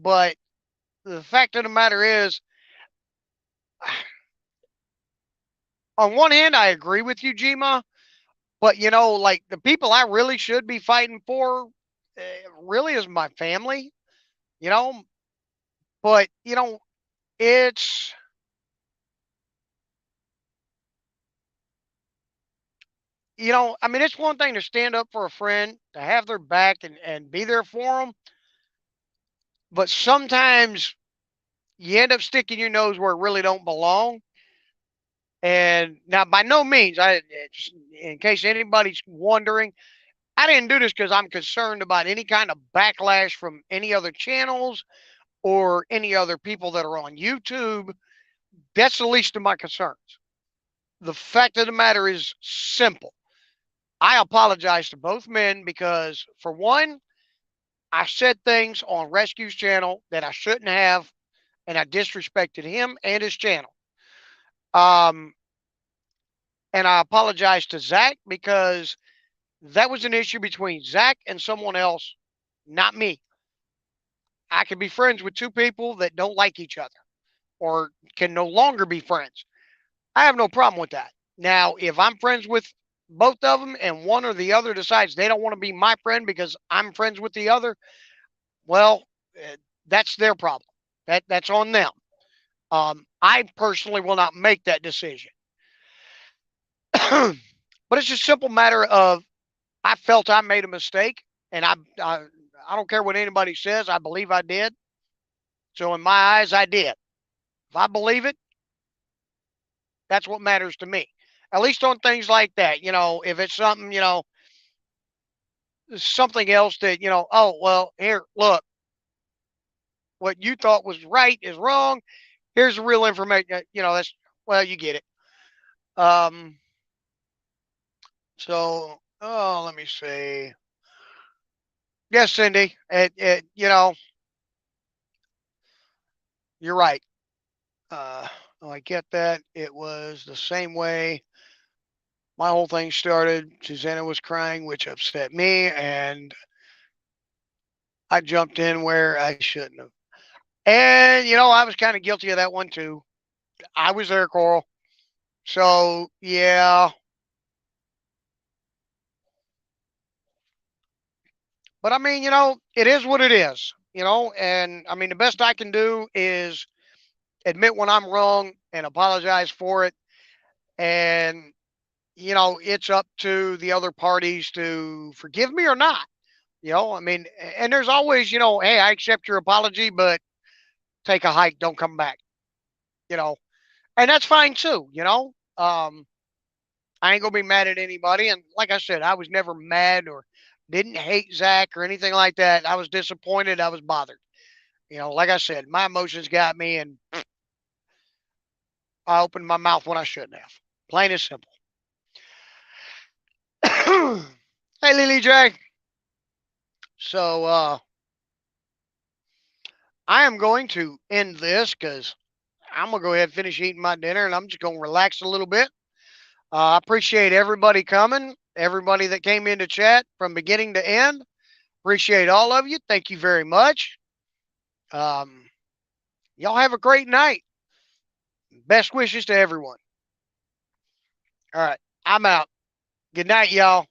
But the fact of the matter is, on one hand, I agree with you, Jima, but like the people I really should be fighting for really is my family, you know, but it's I mean, it's one thing to stand up for a friend, to have their back and be there for them, but sometimes you end up sticking your nose where it really don't belong. And now, by no means, just in case anybody's wondering, I didn't do this because I'm concerned about any kind of backlash from any other channels or any other people that are on YouTube. That's the least of my concerns. the fact of the matter is simple. I apologize to both men because, for one, I said things on Rescue's channel that I shouldn't have, and I disrespected him and his channel. Um, and I apologize to Zach because that was an issue between Zach and someone else, not me. I can be friends with two people that don't like each other or can no longer be friends. I have no problem with that. Now, if I'm friends with both of them and one or the other decides they don't want to be my friend because I'm friends with the other, well, that's their problem. That's on them. I personally will not make that decision. But it's a simple matter of I felt I made a mistake, and I don't care what anybody says. I believe I did. So in my eyes, I did. If I believe it, that's what matters to me. At least on things like that, if it's something, something else that, oh well, here, look, what you thought was right is wrong. Here's the real information. That's, well, you get it. Um. So, oh, let me see. Yes, Cindy. You're right. Uh, I get that. It was the same way my whole thing started. Susanna was crying, which upset me, and I jumped in where I shouldn't have. And I was kind of guilty of that one too. I was there, Coral. So yeah, but I mean, it is what it is. And I mean, the best I can do is admit when I'm wrong and apologize for it. And it's up to the other parties to forgive me or not. I mean, and there's always, hey, I accept your apology, but take a hike, don't come back. You know, and that's fine too. I ain't gonna be mad at anybody. And like I said, I was never mad or didn't hate Zach or anything like that. I was disappointed. I was bothered. Like I said, my emotions got me, and I opened my mouth when I shouldn't have. Plain and simple. Hey, Lily J. So I am going to end this because I'm gonna go ahead and finish eating my dinner, and I'm just gonna relax a little bit. I appreciate everybody coming, everybody that came into chat from beginning to end. Appreciate all of you. Thank you very much. Um, y'all have a great night. Best wishes to everyone. All right, I'm out. Good night, y'all.